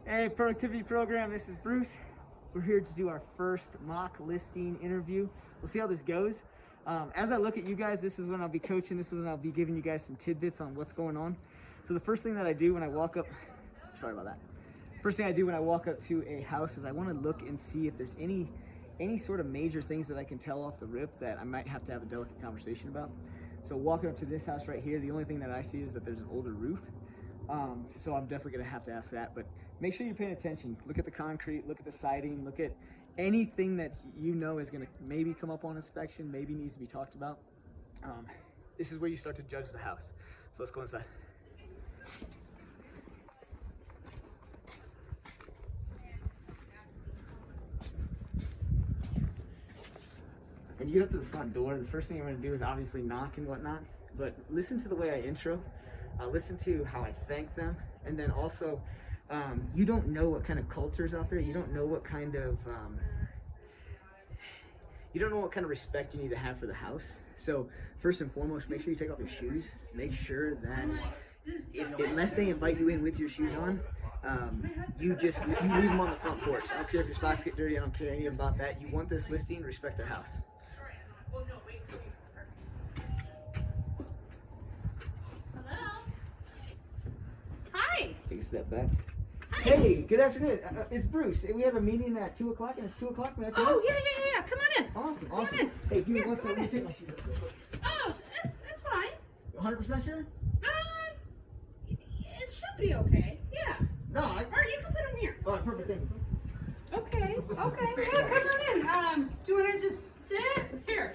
Hey, productivity program, this is Bruce. We're here to do our first mock listing interview. We'll see how this goes. As I look at you guys, this is when I'll be coaching. This is when I'll be giving you guys some tidbits on what's going on. So the first thing that I do when I walk up, sorry about that. First thing I do when I walk up to a house is I want to look and see if there's any sort of major things that I can tell off the rip that I might have to have a delicate conversation about. So walking up to this house right here, the only thing that I see is that there's an older roof. So I'm definitely gonna have to ask that, but make sure you're paying attention. Look at the concrete, look at the siding, look at anything that you know is gonna maybe come up on inspection, maybe needs to be talked about. This is where you start to judge the house. So let's go inside. When you get up to the front door, the first thing you're gonna do is obviously knock and whatnot, but listen to the way I intro. Listen to how I thank them, and then also, you don't know what kind of culture's out there. You don't know what kind of respect you need to have for the house. So first and foremost, make sure you take off your shoes. Make sure that unless they invite you in with your shoes on, you leave them on the front porch. I don't care if your socks get dirty. I don't care any about that. You want this listing, respect their house. Take a step back. Hi. Hey, good afternoon. It's Bruce. We have a meeting at 2 o'clock, and it's 2 o'clock. Oh, yeah. Come on in. Awesome. Hey, give me 1 second. Let me take my shoes off. Oh, that's fine. 100% sure? It should be okay. Yeah. No, Or you can put them here. Oh, perfect. Thank you. Okay. Yeah, come on in. Do you want to just sit? Here.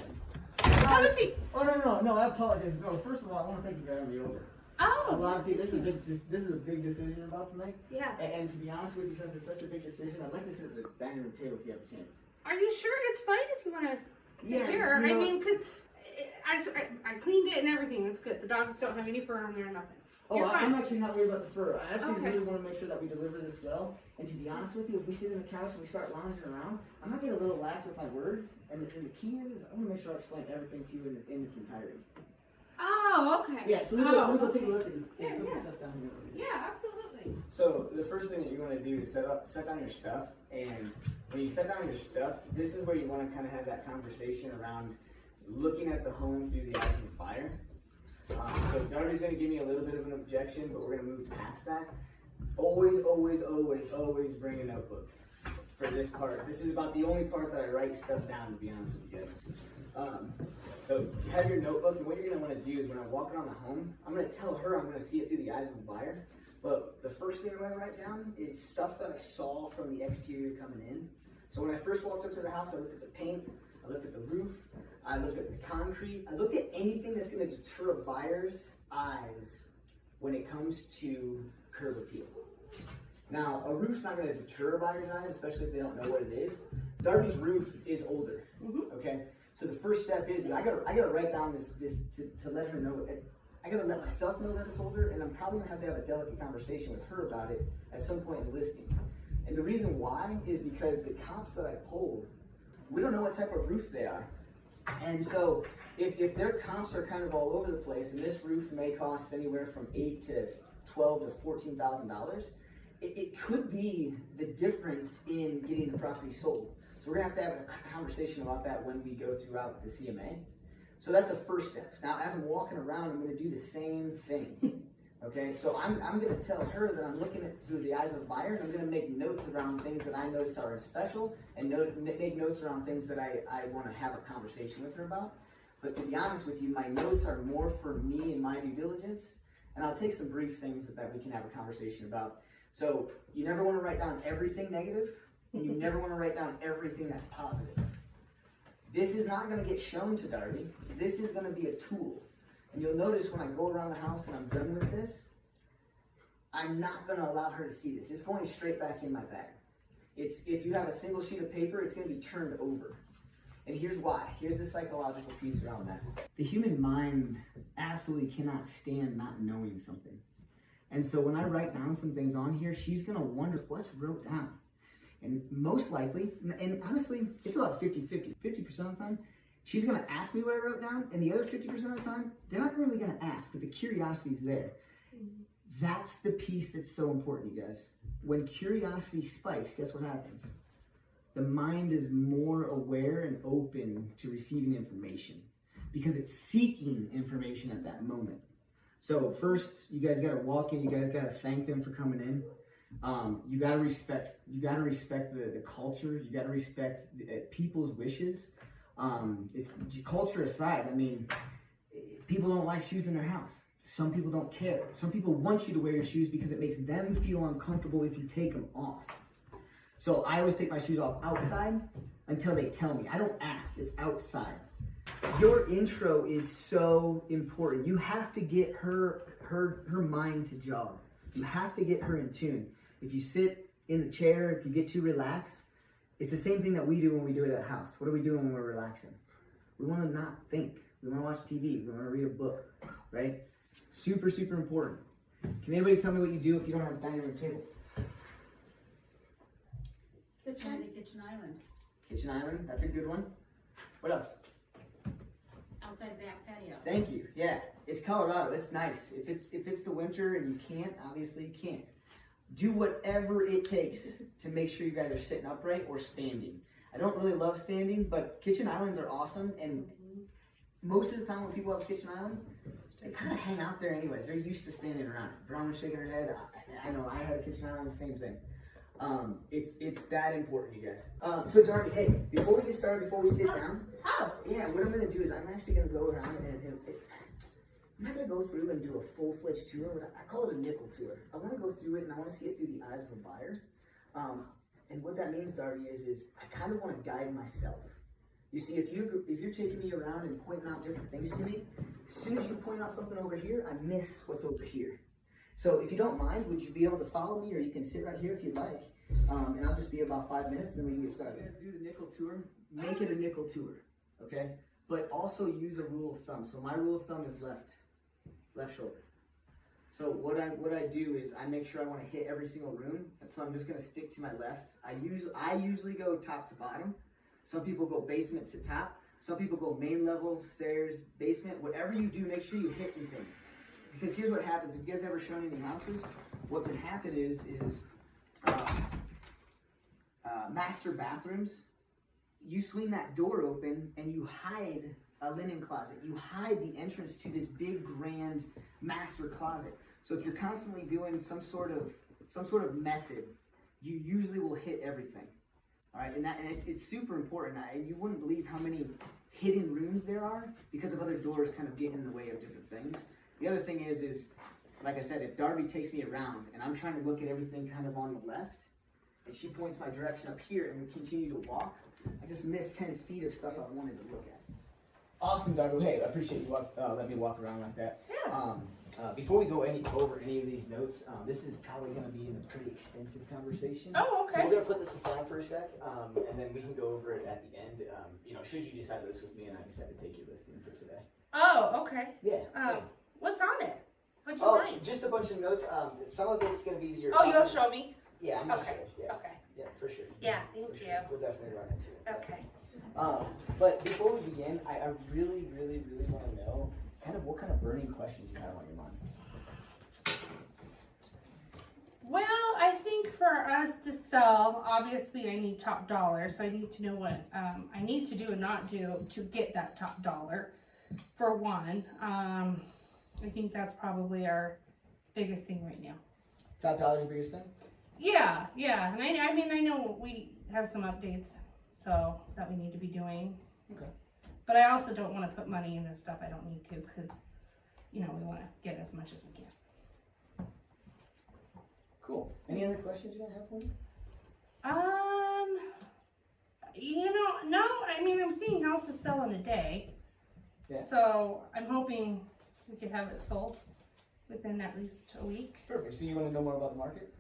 Have a seat. Oh, no. I apologize. No, first of all, I want to thank you for having me over. Oh. A lot of people, this is a big decision you're about to make. Yeah. And to be honest with you, since it's such a big decision, I'd like to sit at the dining room table if you have a chance. Are you sure it's fine if you want to sit Yeah, here? you know, I mean, because I cleaned it and everything. It's good. The dogs don't have any fur on there or nothing. You're fine. I'm actually not worried about the fur. I actually Okay. really want to make sure that we deliver this well. And to be honest with you, if we sit on the couch and we start lounging around, I might get a little lax with my words. And the key is I want to make sure I explain everything to you in its entirety. Oh, okay. Yeah, so let me go take a look and Yeah, put yeah. the stuff down here. Yeah, absolutely. So the first thing that you want to do is set down your stuff, and when you set down your stuff, this is where you want to kind of have that conversation around looking at the home through the eyes of the buyer. So Darby's going to give me a little bit of an objection, but we're going to move past that. Always bring a notebook for this part. This is about the only part that I write stuff down, to be honest with you guys. So you have your notebook, and what you're going to want to do is when I walk around the home, I'm going to tell her I'm going to see it through the eyes of the buyer. But the first thing I'm going to write down is stuff that I saw from the exterior coming in. So when I first walked up to the house, I looked at the paint, I looked at the roof, I looked at the concrete, I looked at anything that's going to deter a buyer's eyes when it comes to curb appeal. Now, a roof's not going to deter a buyer's eyes, especially if they don't know what it is. Darby's roof is older, okay? So the first step is I gotta write down this to let her know. I gotta let myself know that it's older, and I'm probably gonna have to have a delicate conversation with her about it at some point in the listing. And the reason why is because the comps that I pulled, we don't know what type of roof they are. And so if their comps are kind of all over the place, and this roof may cost anywhere from $8,000 to $12,000 to $14,000, it could be the difference in getting the property sold. So we're gonna have a conversation about that when we go throughout the CMA. So that's the first step. Now, as I'm walking around, I'm gonna do the same thing. Okay, so I'm gonna tell her that I'm looking at through the eyes of the buyer, and I'm gonna make notes around things that I notice are special, and make notes around things that I wanna have a conversation with her about. But to be honest with you, my notes are more for me and my due diligence, and I'll take some brief things that we can have a conversation about. So you never wanna write down everything negative, and you never want to write down everything that's positive. This is not going to get shown to Darby. This is going to be a tool. And you'll notice when I go around the house and I'm done with this, I'm not going to allow her to see this. It's going straight back in my bag. If you have a single sheet of paper, it's going to be turned over. And here's why. Here's the psychological piece around that. The human mind absolutely cannot stand not knowing something. And so when I write down some things on here, she's going to wonder what's wrote down. And most likely, and honestly, it's about 50-50. 50% of the time, she's gonna ask me what I wrote down, and the other 50% of the time, they're not really gonna ask, but the curiosity's there. That's the piece that's so important, you guys. When curiosity spikes, guess what happens? The mind is more aware and open to receiving information because it's seeking information at that moment. So first, you guys got to walk in. You guys got to thank them for coming in. You got to respect. You got to respect the culture. You got to respect people's wishes. It's culture aside. I mean, people don't like shoes in their house. Some people don't care. Some people want you to wear your shoes because it makes them feel uncomfortable if you take them off. So I always take my shoes off outside until they tell me. I don't ask. It's outside. Your intro is so important. You have to get her mind to jog. You have to get her in tune. If you sit in the chair, if you get too relaxed, it's the same thing that we do when we do it at house. What are we doing when we're relaxing? We want to not think. We want to watch TV. We want to read a book, right? Super, super important. Can anybody tell me what you do if you don't have a dining room table? Kitchen island. Kitchen island, that's a good one. What else? Outside back patio. Thank you. Yeah, it's Colorado. It's nice. If it's the winter and you can't, obviously you can't. Do whatever it takes to make sure you guys are sitting upright or standing. I don't really love standing, but kitchen islands are awesome. And most of the time when people have a kitchen island, they kind of hang out there anyways. They're used to standing around. Brown was shaking her head. I know I had a kitchen island, the same thing. It's that important, you guys. So Darby, hey, before we get started, before we sit down, yeah, what I'm gonna do is I'm actually gonna go around and I'm not gonna go through and do a full-fledged tour. I call it a nickel tour. I want to go through it and I want to see it through the eyes of a buyer. And what that means, Darby, is I kind of want to guide myself. You see, if you're taking me around and pointing out different things to me, as soon as you point out something over here, I miss what's over here. So if you don't mind, would you be able to follow me, or you can sit right here if you'd like, and I'll just be about 5 minutes, and then we can get started. You guys do the nickel tour, make it a nickel tour, okay? But also use a rule of thumb. So my rule of thumb is left shoulder. So what I do is I make sure I want to hit every single room, and so I'm just going to stick to my left. I usually go top to bottom. Some people go basement to top. Some people go main level, stairs, basement. Whatever you do, make sure you hit things. Because here's what happens. If you guys ever shown any houses, what can happen is master bathrooms, you swing that door open and you hide a linen closet. You hide the entrance to this big grand master closet. So if you're constantly doing some sort of method, you usually will hit everything. All right, and it's super important. You wouldn't believe how many hidden rooms there are because of other doors kind of getting in the way of different things. The other thing is like I said, if Darby takes me around and I'm trying to look at everything kind of on the left, and she points my direction up here and we continue to walk, I just missed 10 feet of stuff I wanted to look at. Awesome, Darby. Hey, I appreciate you let me walk around like that. Yeah. Before we go over any of these notes, this is probably going to be a pretty extensive conversation. Oh, okay. So we're going to put this aside for a sec, and then we can go over it at the end. Should you decide to list with me and I decide to take your listing for today. Oh, okay. Yeah. What's on it? What'd you write? Just a bunch of notes. Some of it's going to be your... Oh, you'll show me? Yeah, I'm going to Okay. show you. Yeah. Okay. Yeah, for sure. Yeah, thank you. We'll definitely run into it. Okay. But before we begin, I really, really, really want to know kind of what kind of burning questions you have on your mind. Well, I think for us to sell, obviously I need top dollar, so I need to know what I need to do and not do to get that top dollar, for one. I think that's probably our biggest thing right now. Top dollar is your biggest thing? Yeah. And I know we have some updates, so that we need to be doing. Okay. But I also don't want to put money into stuff I don't need to, because, we want to get as much as we can. Cool. Any other questions you might have for me? No, I'm seeing houses sell in a day. Yeah. So I'm hoping we could have it sold within at least a week. Perfect. So you want to know more about the market?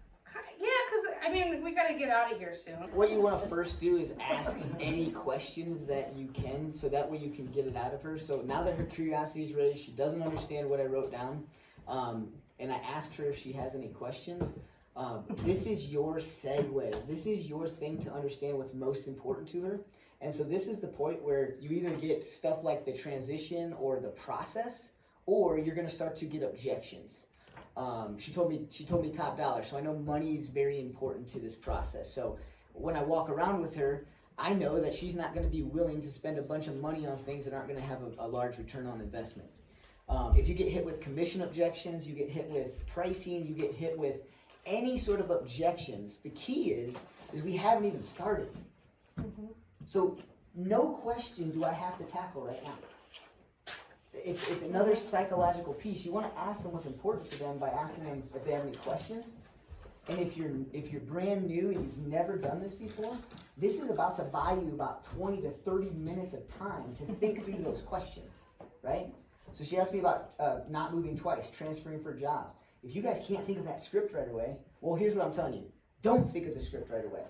Yeah, because, we got to get out of here soon. What you want to first do is ask any questions that you can, so that way you can get it out of her. So now that her curiosity is ready, she doesn't understand what I wrote down, and I asked her if she has any questions. This is your segue. This is your thing to understand what's most important to her. And so this is the point where you either get stuff like the transition or the process, or you're going to start to get objections. She told me top dollar, so I know money is very important to this process. So when I walk around with her, I know that she's not going to be willing to spend a bunch of money on things that aren't going to have a large return on investment. If you get hit with commission objections, you get hit with pricing, you get hit with any sort of objections, the key is we haven't even started. So no question do I have to tackle right now. It's another psychological piece. You want to ask them what's important to them by asking them if they have any questions. And if you're brand new and you've never done this before, this is about to buy you about 20 to 30 minutes of time to think through those questions, right? So she asked me about not moving twice, transferring for jobs. If you guys can't think of that script right away, well, here's what I'm telling you. Don't think of the script right away.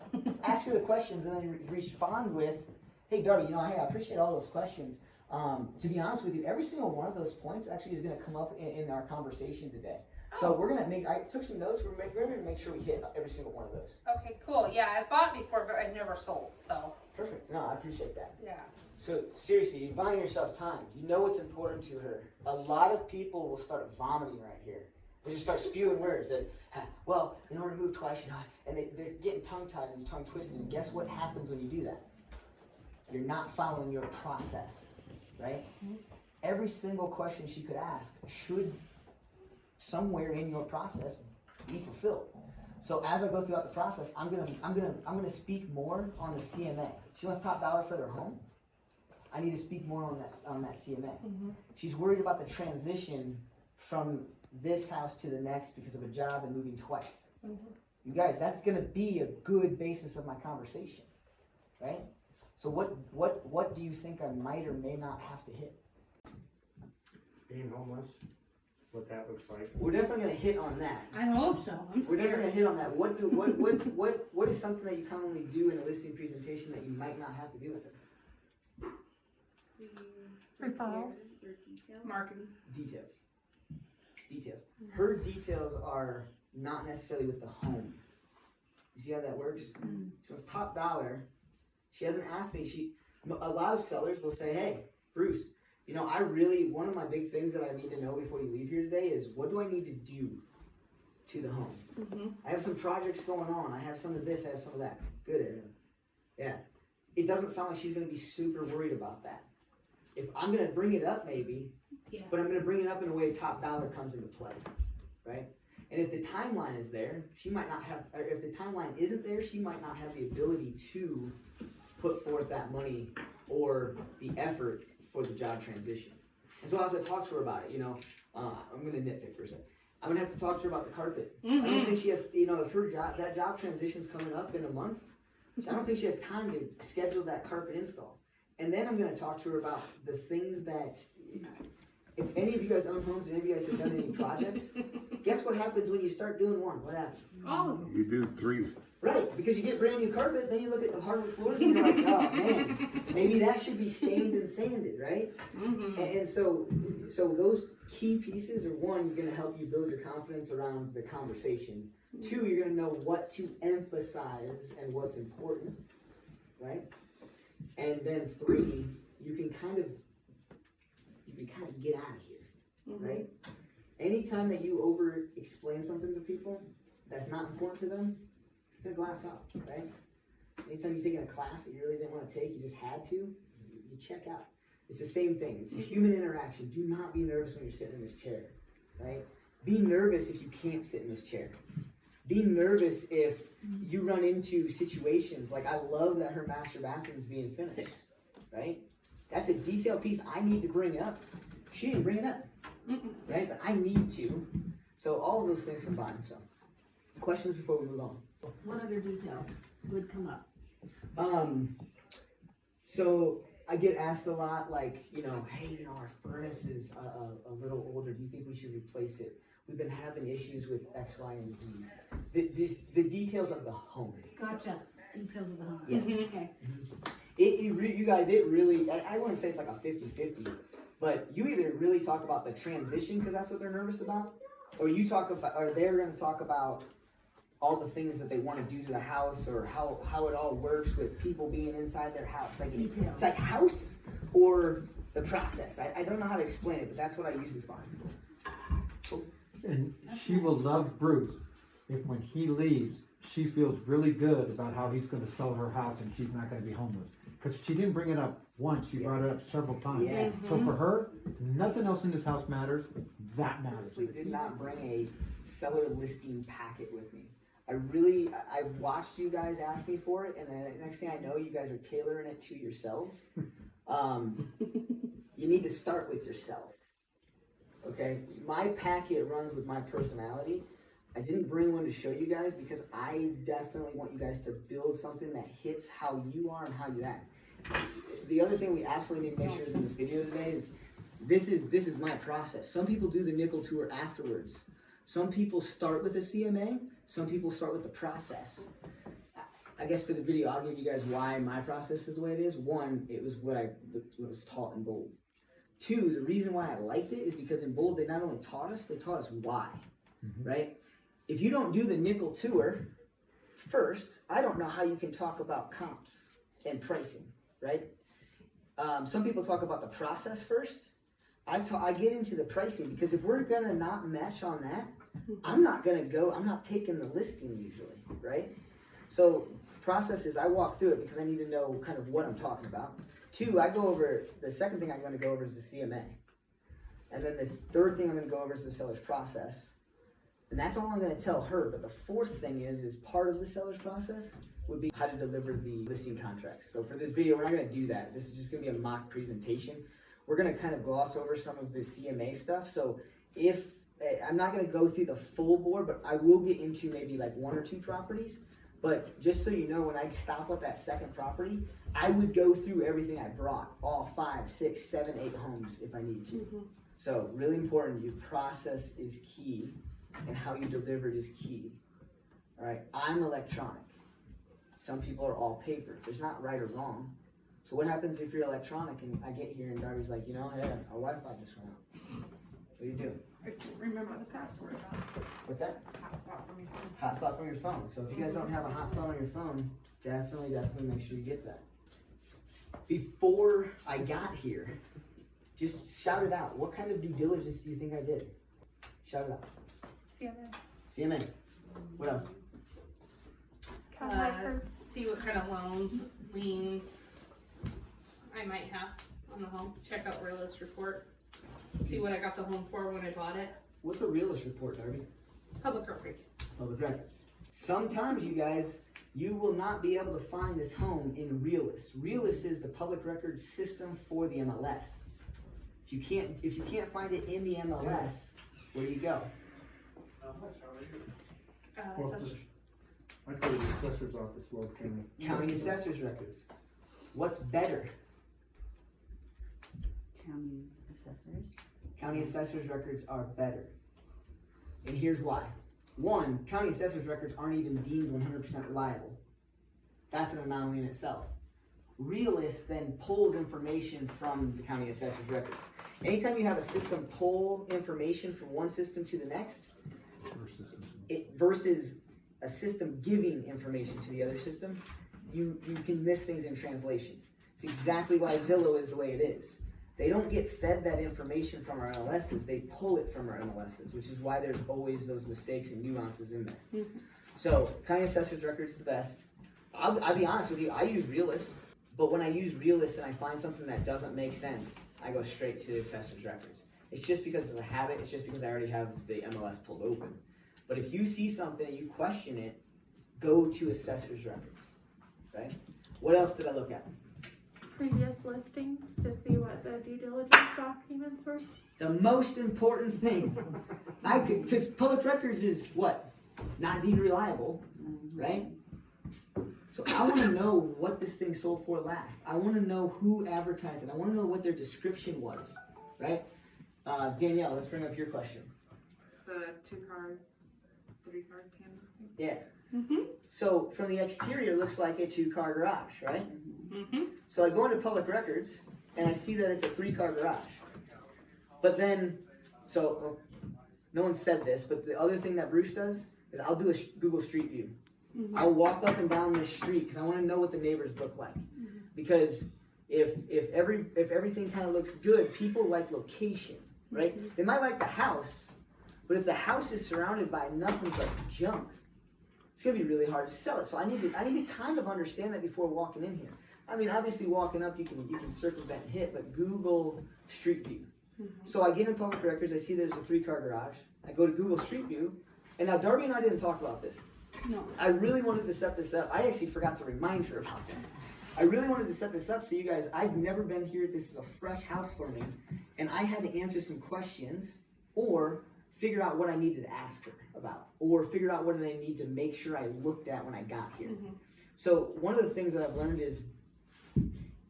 Ask her the questions and then respond with, hey, Darby, hey, I appreciate all those questions. To be honest with you, every single one of those points actually is going to come up in our conversation today. So we're going to I took some notes, we're going to make sure we hit every single one of those. Okay, cool. Yeah, I bought before, but I never sold, so. Perfect. No, I appreciate that. Yeah. So seriously, you're buying yourself time. You know what's important to her. A lot of people will start vomiting right here. They just start spewing words that, well, in order to move twice, and they're getting tongue-tied and tongue-twisted. And guess what happens when you do that? You're not following your process, right? Every single question she could ask should somewhere in your process be fulfilled. So as I go throughout the process, I'm gonna speak more on the CMA. She wants top dollar for their home. I need to speak more on that CMA. She's worried about the transition from this house to the next because of a job and moving twice. You guys, that's gonna be a good basis of my conversation, right? So what do you think I might or may not have to hit? Being homeless, what that looks like. We're definitely gonna hit on that. I hope so. I'm We're definitely scared. gonna hit on that. What is something that you commonly do in a listing presentation that you might not have to do with it? Referrals. Or details. Marketing. Details. Her details are not necessarily with the home. You see how that works? She wants top dollar. She hasn't asked me. A lot of sellers will say, hey, Bruce, one of my big things that I need to know before you leave here today is what do I need to do to the home? I have some projects going on. I have some of this, I have some of that. Good, Aaron. Yeah. It doesn't sound like she's going to be super worried about that. If I'm going to bring it up maybe, but I'm going to bring it up in a way top dollar comes into play, right? And if the timeline is there, she might not have, or if the timeline isn't there, she might not have the ability to put forth that money or the effort for the job transition. And so I'll have to talk to her about it, I'm going to nitpick for a second. I'm going to have to talk to her about the carpet. I don't think she has, if her that job transition's coming up in a month, I don't think she has time to schedule that carpet install. And then I'm going to talk to her about the things that, if any of you guys own homes and any of you guys have done any projects, guess what happens when you start doing one? What happens? All of them. You do 3. Right, because you get brand new carpet, then you look at the hardwood floors and you're like, oh man, maybe that should be stained and sanded, right? And so those key pieces are, one, going to help you build your confidence around the conversation. 2, you're going to know what to emphasize and what's important, right? And then 3, you can kind of get out of here, right? Anytime that you over explain something to people that's not important to them, you're gonna glass out, right? Anytime you're taking a class that you really didn't want to take, you just had to, you check out. It's the same thing. It's a human interaction. Do not be nervous when you're sitting in this chair, right? Be nervous if you can't sit in this chair. Be nervous if you run into situations like, I love that her master bathroom's being finished, right? That's a detailed piece I need to bring up. She didn't bring it up, right? But I need to. So all of those things combined. So, questions before we move on? What other details would come up? So I get asked a lot, like, hey, our furnace is a little older. Do you think we should replace it? We've been having issues with X, Y, and Z. The details of the home. Gotcha. Details of the home. Yeah. Okay. You guys, it really, I wouldn't say it's like a 50-50, but you either really talk about the transition because that's what they're nervous about, or they're going to talk about all the things that they want to do to the house, or how it all works with people being inside their house. Like Details. It's like house or the process. I don't know how to explain it, but that's what I usually find. Cool. And she will love Bruce if when he leaves, she feels really good about how he's gonna sell her house and she's not gonna be homeless. Cause she didn't bring it up once, she brought it up several times. Yes. So for her, nothing else in this house matters, that matters. Honestly, did not bring a seller listing packet with me. I've watched you guys ask me for it, and then the next thing I know, you guys are tailoring it to yourselves. You need to start with yourself. Okay? My packet runs with my personality. I didn't bring one to show you guys because I definitely want you guys to build something that hits how you are and how you act. The other thing we absolutely need to make sure is in this video today is this is my process. Some people do the nickel tour afterwards. Some people start with a CMA, some people start with the process. I guess for the video, I'll give you guys why my process is the way it is. One, it was what was taught in Bold. Two, the reason why I liked it is because in Bold, they not only taught us, they taught us why, right? If you don't do the nickel tour first, I don't know how you can talk about comps and pricing, right? Some people talk about the process first. I get into the pricing because if we're gonna not mesh on that, I'm not taking the listing usually, right? So process is I walk through it because I need to know kind of what I'm talking about. Two, the second thing I'm gonna go over is the CMA. And then this third thing I'm gonna go over is the seller's process. And that's all I'm gonna tell her. But the fourth thing is part of the seller's process would be how to deliver the listing contracts. So for this video, we're not gonna do that. This is just gonna be a mock presentation. We're gonna kind of gloss over some of the CMA stuff. So I'm not gonna go through the full board, but I will get into maybe like one or two properties. But just so you know, when I stop at that second property, I would go through everything I brought, all 5, 6, 7, 8 homes if I need to. So really important, your process is key and how you deliver it is key. All right, I'm electronic. Some people are all paper. There's not right or wrong. So what happens if you're electronic and I get here and Darby's like, hey, our Wi-Fi just went out. What do you do? I can't remember the password. What's that? Hotspot from your phone. Hotspot from your phone. So if you guys don't have a hotspot on your phone, definitely make sure you get that. Before I got here, just shout it out. What kind of due diligence do you think I did? Shout it out. CMA. What else? See what kind of loans, liens I might have on the home. Check out realist report. See what I got the home for when I bought it. What's a realist report, Darby? Public records. Public records. Sometimes you guys, you will not be able to find this home in Realist. Realist is the public records system for the MLS. If you can't find it in the MLS, where do you go? Assessors. I go to the assessor's office, Weld County. County assessor's records. What's better? County assessors. County assessor's records are better. And here's why. One, county assessor's records aren't even deemed 100% reliable. That's an anomaly in itself. Realist then pulls information from the county assessor's record. Anytime you have a system pull information from one system to the next, versus a system giving information to the other system, you can miss things in translation. It's exactly why Zillow is the way it is. They don't get fed that information from our MLSs, they pull it from our MLSs, which is why there's always those mistakes and nuances in there. So, county assessor's record is the best. I'll be honest with you, I use Realist, but when I use Realist and I find something that doesn't make sense, I go straight to the assessor's records. It's just because it's a habit, it's just because I already have the MLS pulled open. But if you see something and you question it, go to assessor's records, right? What else did I look at? Previous listings to see what the due diligence documents were. The most important thing, because public records is what? Not deemed reliable, right? So I want to know what this thing sold for last. I want to know who advertised it. I want to know what their description was, right? Danielle, let's bring up your question. The 2-car, 3-car tandem. Yeah. So from the exterior, it looks like a 2-car garage, right? So I go into public records and I see that it's a 3-car garage. But then, no one said this, but the other thing that Bruce does is I'll do a Google Street View. I'll walk up and down this street because I want to know what the neighbors look like. Because if everything kind of looks good, people like location, right? They might like the house, But if the house is surrounded by nothing but junk, it's gonna be really hard to sell it. So I need to kind of understand that before walking in here. I mean, obviously walking up, you can circumvent and hit, but Google Street View. So I get in public records, I see there's a 3-car garage. I go to Google Street View, and now Darby and I didn't talk about this. No. I really wanted to set this up. I actually forgot to remind her about this. I really wanted to set this up so you guys, I've never been here. This is a fresh house for me. And I had to answer some questions or figure out what I needed to ask her about or figure out what did I need to make sure I looked at when I got here. So one of the things that I've learned is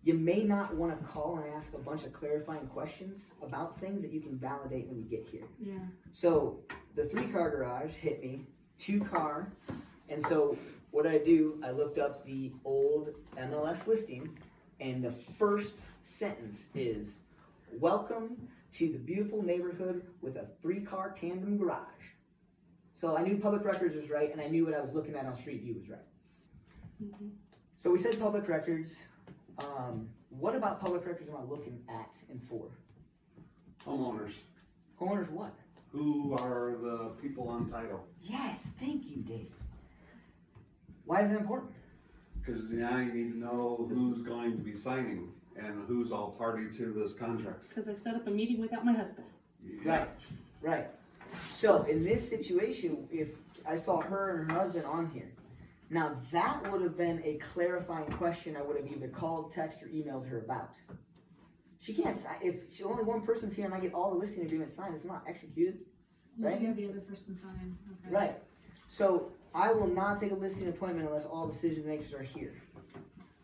you may not want to call and ask a bunch of clarifying questions about things that you can validate when you get here. Yeah. So the 3-car garage hit me, 2-car, and so what I do, I looked up the old MLS listing, and the first sentence is, "Welcome to the beautiful neighborhood with a 3-car tandem garage." So I knew public records was right, and I knew what I was looking at on Street View was right. So we said public records. What about public records am I looking at and for? Homeowners, Homeowners what? who are the people on title? Yes, thank you, Dave. Why is it important? Because now you need to know who's going to be signing and who's all party to this contract. Because I set up a meeting without my husband. Right, right. So in this situation, if I saw her and her husband on here, now that would have been a clarifying question I would have either called, text, or emailed her about. She can't sign, if only one person's here and I get all the listing agreements signed, it's not executed, right? You have the other person sign. Okay. Right. So I will not take a listing appointment unless all decision makers are here.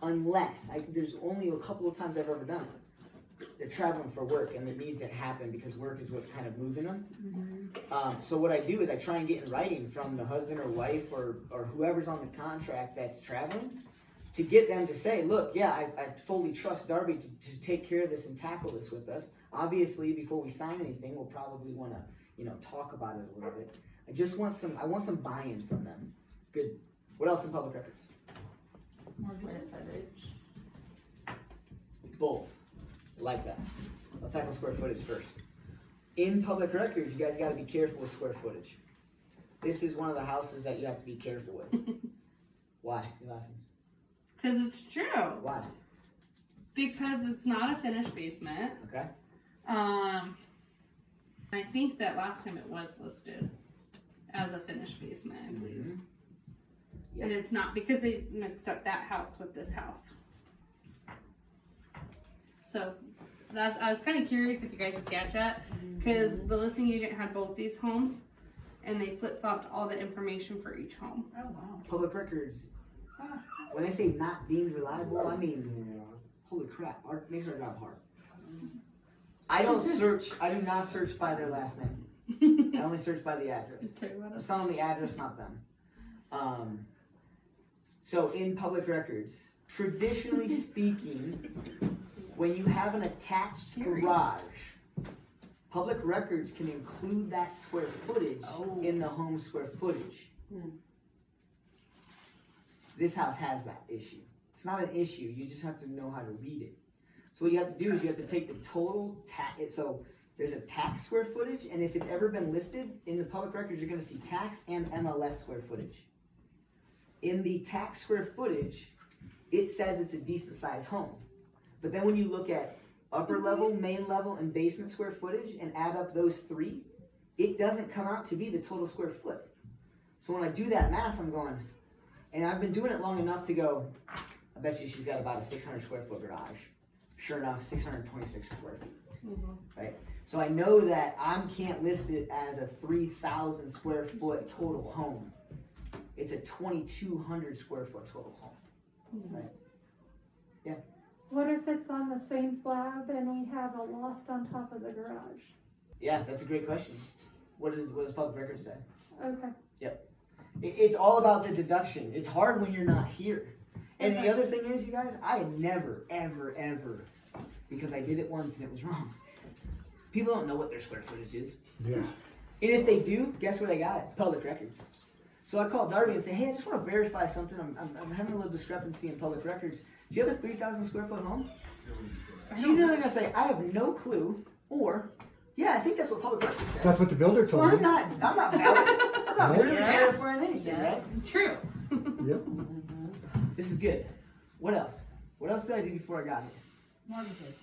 Unless, there's only a couple of times I've ever done it. They're traveling for work and it needs to happen because work is what's kind of moving them. So what I do is I try and get in writing from the husband or wife or whoever's on the contract that's traveling to get them to say, look, yeah, I fully trust Darby to take care of this and tackle this with us. Obviously, before we sign anything, we'll probably want to, talk about it a little bit. I want some buy-in from them. Good. What else in public records? Square footage. Both. Like that. I'll tackle square footage first. In public records, you guys got to be careful with square footage. This is one of the houses that you have to be careful with. Why? You laughing? Because it's true. Why? Because it's not a finished basement. Okay. I think that last time it was listed as a finished basement, I believe. Mhm. Yep. And it's not because they mixed up that house with this house. So I was kind of curious if you guys would catch that because the listing agent had both these homes and they flip-flopped all the information for each home. Oh, wow. Public records. When they say not deemed reliable, I mean, holy crap, makes our job hard. I do not search by their last name. I only search by the address. Okay, what If else? it's on the address, not them. So in public records, traditionally speaking, when you have an attached garage, public records can include that square footage in the home square footage. This house has that issue. It's not an issue, you just have to know how to read it. So what you have to do is you have to take the total tax, so there's a tax square footage, and if it's ever been listed in the public records, you're gonna see tax and MLS square footage. In the tax square footage, it says it's a decent sized home. But then when you look at upper level, main level, and basement square footage and add up those three, it doesn't come out to be the total square foot. So when I do that math, I'm going, and I've been doing it long enough to go, I bet you she's got about a 600 square foot garage. Sure enough, 626 square feet, right? So I know that I can't list it as a 3,000 square foot total home. It's a 2,200 square foot total home, right? Yeah. What if it's on the same slab and we have a loft on top of the garage? Yeah, that's a great question. What does public records say? Okay. It's all about the deduction. It's hard when you're not here. And the other thing is, you guys, I never, ever, because I did it once and it was wrong. People don't know what their square footage is. Yeah. And if they do, guess where they got it? Public records. So I called Darby and said, hey, I just want to verify something. I'm having a little discrepancy in public records. Do you have a 3,000 square foot home? She's either going to say, I have no clue, or, Yeah, I think that's what public records said. That's what the builder So told I'm me. not really Yeah. clarifying anything, right? True. Yep. This is good. What else? What else did I do before I got here? Mortgages.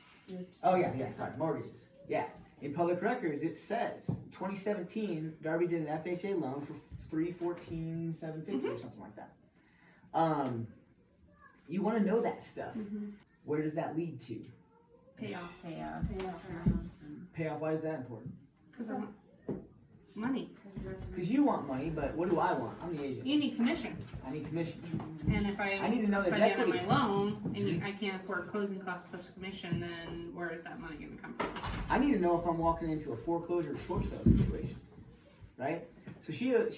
Oh yeah, sorry, mortgages. Yeah, in public records it says 2017 Darby did an FHA loan for $314,750 or something like that. You want to know that stuff. Where does that lead to? Payoff amounts and. Payoff. Why is that important? Because I want money. Because you want money, but what do I want? I'm the agent. You need commission. I need commission. And if I I need to know the sign out on equity. my loan and I can't afford closing costs plus commission, then where is that money gonna come from? I need to know if I'm walking into a foreclosure or short sale situation, right? So she had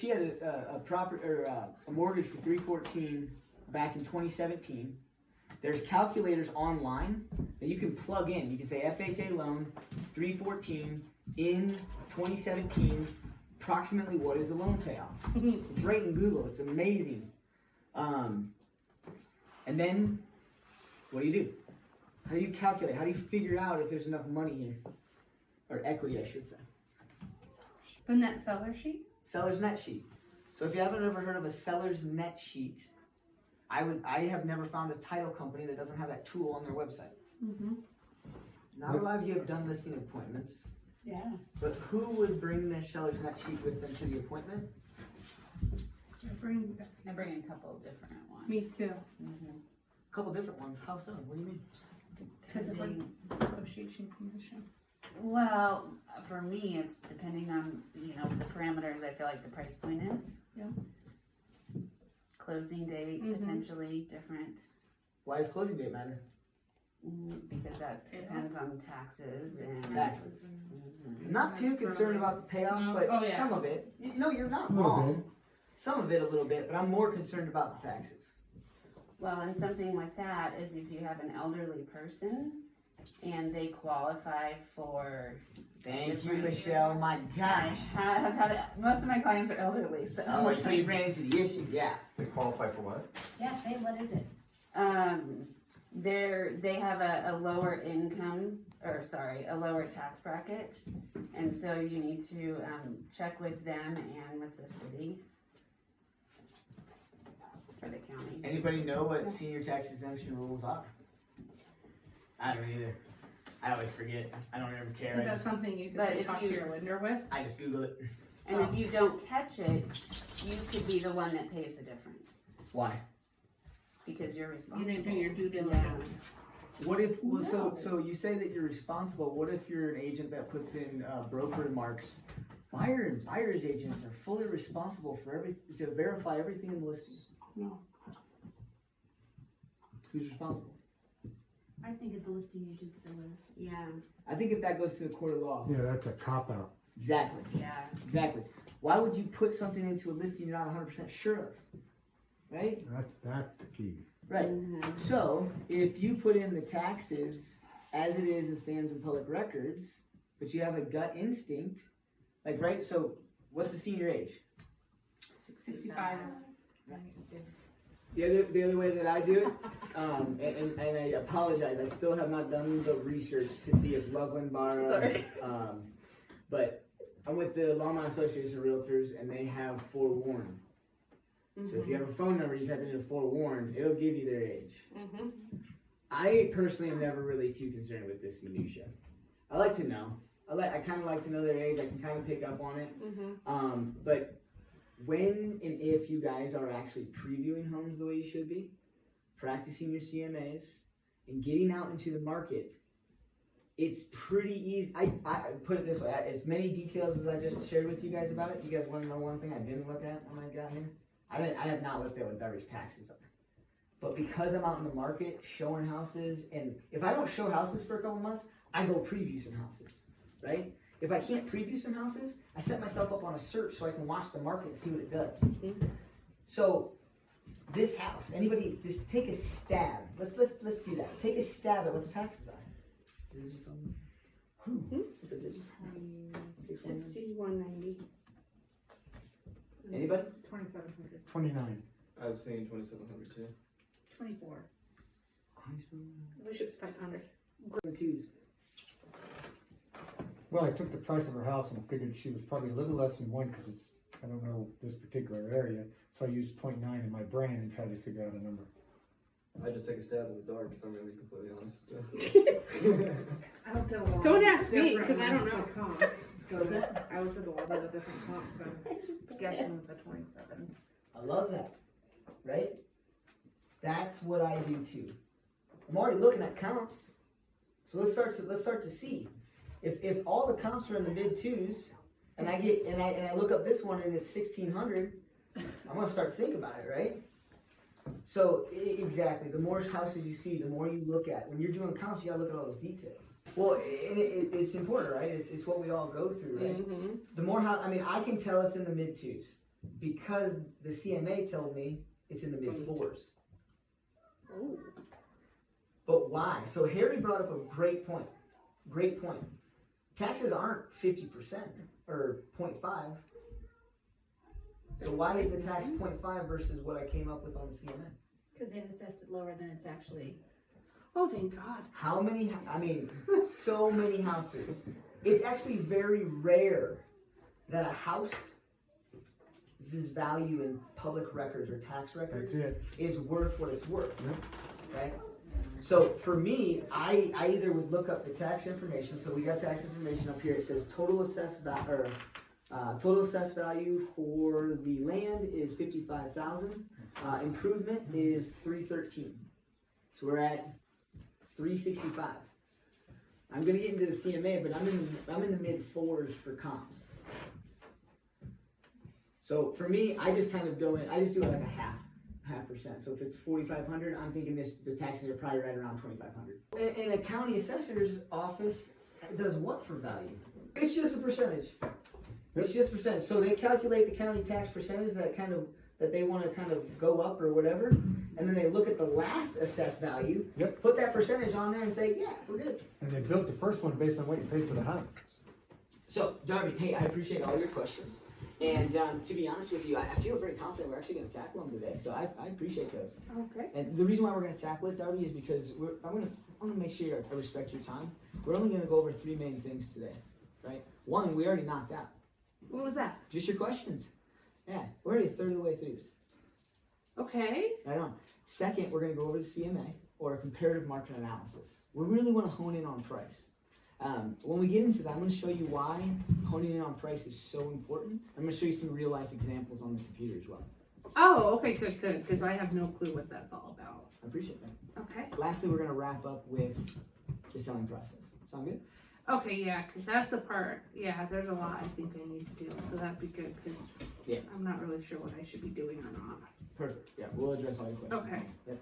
a mortgage for $314 back in 2017. There's calculators online that you can plug in. You can say FHA loan $314 in 2017. Approximately what is the loan payoff? It's right in Google. It's amazing. And then what do? How do you calculate? How do you figure out if there's enough money here? Or equity, I should say. The net seller sheet? Seller's net sheet. So if you haven't ever heard of a seller's net sheet, I have never found a title company that doesn't have that tool on their website. Not a lot of you have done listing appointments, Yeah. but who would bring their seller's net sheet with them to the appointment? I bring a couple of different ones. Me too. A couple different ones. How so? What do you mean? Because of Depending- negotiation commission. Well, for me, it's depending on, the parameters I feel like the price point is. Yeah. Closing date, Mhm. potentially different, Why does closing date matter? because that depends on taxes and. Taxes. Mhm. I'm not too concerned about the payoff, No. but Oh, yeah. some of it. No, you're not A little wrong. bit. Some of it a little bit, but I'm more concerned about the taxes. Well, and something like that is if you have an elderly person and they qualify for. Thank you, Michelle. My I gosh. have had, most of my clients are elderly, so. Oh, so you ran into the issue, yeah. They qualify for what? Yeah, say, what is it? They have a lower income, a lower tax bracket, and so you need to, check with them and with the city. For the county. Anybody know what senior tax exemption rules are? I don't either. I always forget. I don't ever care. Is that something you could But say if talk you- to your lender with? I just Google it. And if you don't catch it, you could be the one that pays the difference, Why? because you're You responsible. didn't do your due diligence. What if, well, so you say that you're responsible, what if you're an agent that puts in, broker remarks? Buyer and buyer's agents are fully responsible for to verify everything in the listing. No. Who's responsible? I think that the listing agent still is. Yeah, I think if that goes to the court of law. Yeah, that's a cop out. Exactly, yeah. exactly. Why would you put something into a listing you're not 100% sure of? Right? That's the key. Right. Mhm. So, if you put in the taxes as it is and stands in public records, but you have a gut instinct, like, right? So, what's the senior age? 65. The other way that I do it, and I apologize, I still have not done the research to see if Loveland Bar, Sorry. but I'm with the Longmont Association of Realtors, and they have forewarned. So if you have a phone number, you type in forewarned, it'll give you their age. I personally am never really too concerned with this minutia. I like to know. I kind of like to know their age. I can kind of pick up on it. But when and if you guys are actually previewing homes the way you should be, practicing your CMAs, and getting out into the market, it's pretty easy. I put it this way: as many details as I just shared with you guys about it. You guys want to know one thing I didn't look at when I got here? I have not looked at what Darby's taxes are. But because I'm out in the market showing houses, and if I don't show houses for a couple months, I go preview some houses, right? If I can't preview some houses, I set myself up on a search so I can watch the market and see what it does. So this house, anybody just take a stab. Let's do that. Take a stab at what the taxes are. Digits on this? What's the digits? 6190. Anybody? 2,700. 29. I was saying 2,700 too. 24. I wish it was 500. The twos. Well, I took the price of her house and figured she was probably a little less than 1 because it's, I don't know this particular area. So I used 0.9 in my brain and tried to figure out a number. I just take a stab in the dark, if I'm gonna be completely honest. I looked at a lot. Don't of ask me, different 'cause I don't ones know. for comps, so I looked at a lot of the different comps, so I'm guessing the 27. I love that, right? That's what I do too. I'm already looking at comps, so let's start to see if all the comps are in the mid 2s, and I look up this one and it's 1,600. I'm gonna start thinking about it, right? So exactly, the more houses you see, the more you look at. When you're doing comps, you gotta look at all those details. Well, and it's important, right? It's what we all go through, right? Mm-hmm. The more I mean, I can tell it's in the mid 2s because the CMA told me it's in the mid 4s. Oh. But why? So Harry brought up a great point. Great point. Taxes aren't 50% or 0.5. So why is the tax 0.5 versus what I came up with on the CMA? Because they've assessed it lower than it's actually. Oh, thank God. How many, I mean, so many houses. It's actually very rare that a house this is value in public records or tax records That's it. is worth what it's worth, Yep. right? So for me, I either would look up the tax information. So we got tax information up here. It says total assessed value for the land is 55,000. Improvement is 313. So we're at 365. I'm gonna get into the CMA, but I'm in the mid 4s for comps. So for me, I just kind of go in. I just do it like a half percent. So if it's 4,500, I'm thinking the taxes are probably right around 2,500. And a county assessor's office does what for value? It's just a percentage. It's just percentage. So they calculate the county tax percentage that they want to kind of go up or whatever, and then they look at the last assessed value, Yep. put that percentage on there, and say, yeah, we're good. And they built the first one based on what you paid for the house. So, Darby, hey, I appreciate all your questions. And to be honest with you, I feel very confident we're actually going to tackle them today. So I appreciate those. Okay. And the reason why we're going to tackle it, Darby, is because I want to make sure I respect your time. We're only going to go over 3 main things today, right? 1, we already knocked out. What was that? Just your questions. Yeah, we're already a third of the way through this. Okay. Right on. 2nd, we're going to go over the CMA, or a comparative market analysis. We really want to hone in on price. When we get into that, I'm going to show you why honing in on price is so important. I'm going to show you some real life examples on the computer as well. Oh, okay, good, because I have no clue what that's all about. I appreciate that. Okay. Lastly, we're going to wrap up with the selling process. Sound good? Okay, yeah, because that's the part, yeah, there's a lot I think I need to do, so that'd be good, because Yeah. I'm not really sure what I should be doing or not. Perfect. Yeah, we'll address all your questions. Okay. Yep.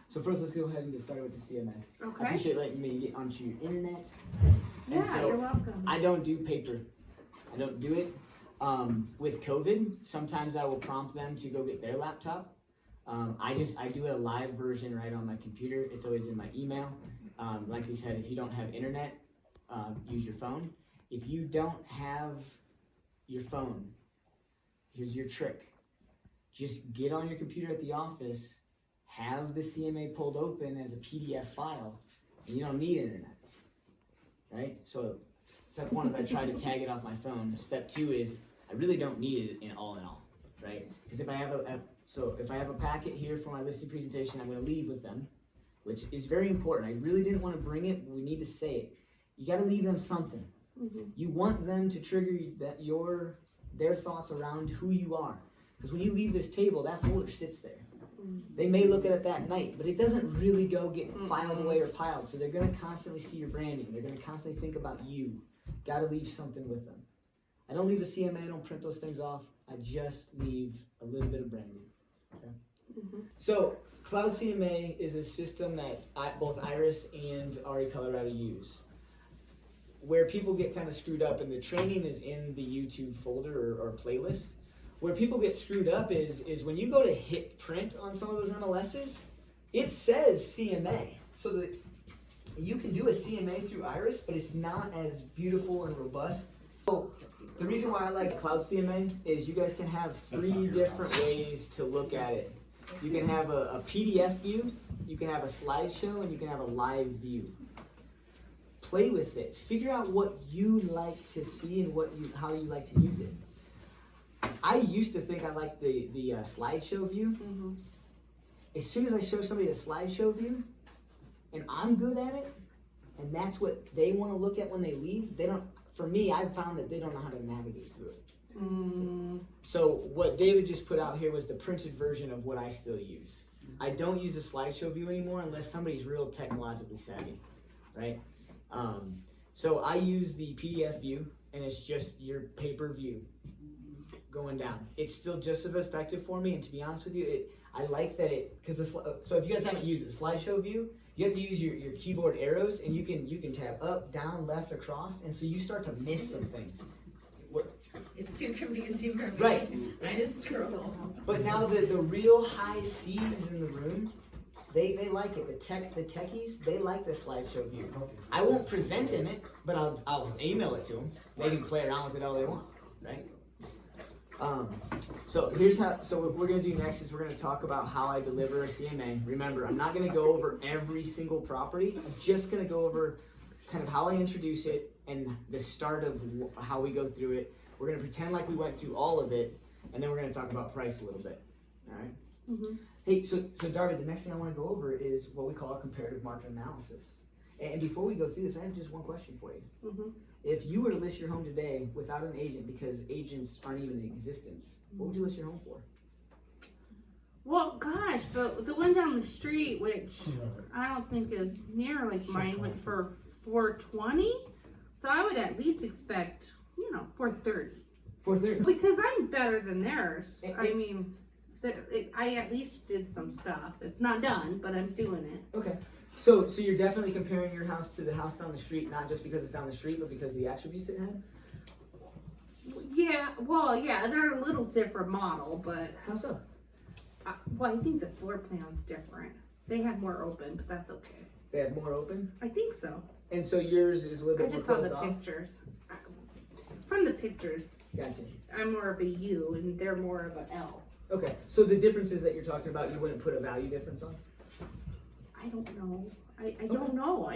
So first, let's go ahead and get started with the CMA. I Okay? appreciate letting me get onto your internet. Yeah, And so, you're welcome. I don't do paper. I don't do it. With COVID, sometimes I will prompt them to go get their laptop. I do a live version right on my computer. It's always in my email. Like we said, if you don't have internet, use your phone. If you don't have your phone, here's your trick. Just get on your computer at the office, have the CMA pulled open as a PDF file, and you don't need internet. Right? So step 1 is I try to tag it off my phone. Step 2 is I really don't need it in all, right? Because if I have a packet here for my listing presentation, I'm going to leave with them, which is very important. I really didn't want to bring it, but we need to say it. You got to leave them something. Mm-hmm. You want them to trigger their thoughts around who you are. Because when you leave this table, that folder sits there. They may look at it that night, but it doesn't really go get filed away or piled. So they're going to constantly see your branding. They're going to constantly think about you. Got to leave something with them. I don't leave a CMA. I don't print those things off. I just leave a little bit of branding. Okay? Mm-hmm. So Cloud CMA is a system that both Iris and RE Colorado use. Where people get kind of screwed up, and the training is in the YouTube folder or playlist. Where people get screwed up is when you go to hit print on some of those MLSs, it says CMA. So that you can do a CMA through Iris, but it's not as beautiful and robust. So the reason why I like Cloud CMA is you guys can have 3 different ways to look at it. You can have a PDF view, you can have a slideshow, and you can have a live view. play with it. Figure out what you like to see and how you like to use it. I used to think I liked the slideshow view. Mm-hmm. As soon as I show somebody the slideshow view, and I'm good at it, and that's what they want to look at when they leave, they don't. For me, I've found that they don't know how to navigate through it. So what David just put out here was the printed version of what I still use. I don't use a slideshow view anymore unless somebody's real technologically savvy, right? So I use the PDF view, and it's just your paper view going down. It's still just as effective for me, and to be honest with you, I like that because so if you guys haven't used it, slideshow view, you have to use your keyboard arrows, and you can tab up, down, left, across, and so you start to miss some things. It's too confusing for me. Right. I just scroll. But now the real high C's in the room, they like it. The techies, they like the slideshow view. I won't present in it, but I'll email it to them. They can play around with it all they want, right? So what we're gonna do next is we're gonna talk about how I deliver a CMA. Remember, I'm not gonna go over every single property. I'm just gonna go over kind of how I introduce it and the start of how we go through it. We're gonna pretend like we went through all of it, and then we're gonna talk about price a little bit. All right. Mm-hmm. Hey, so Darby, the next thing I want to go over is what we call a comparative market analysis. And before we go through this, I have just one question for you. Mm-hmm. If you were to list your home today without an agent, because agents aren't even in existence, what would you list your home for? Well, gosh, the one down the street, which I don't think is near like mine, went for $420. So I would at least expect, $430. $430. Because I'm better than theirs. I mean, I at least did some stuff. It's not done, but I'm doing it. Okay. So you're definitely comparing your house to the house down the street, not just because it's down the street, but because of the attributes it had? Yeah, well, yeah, they're a little different model, but How so? I think the floor plan's different. They have more open, but that's okay. They have more open? I think so. And so yours is a little I bit more just saw closed the off? pictures. From the pictures, Gotcha. I'm more of a U and they're more of an L. Okay. So the differences that you're talking about, you wouldn't put a value difference on? I don't know. I don't know.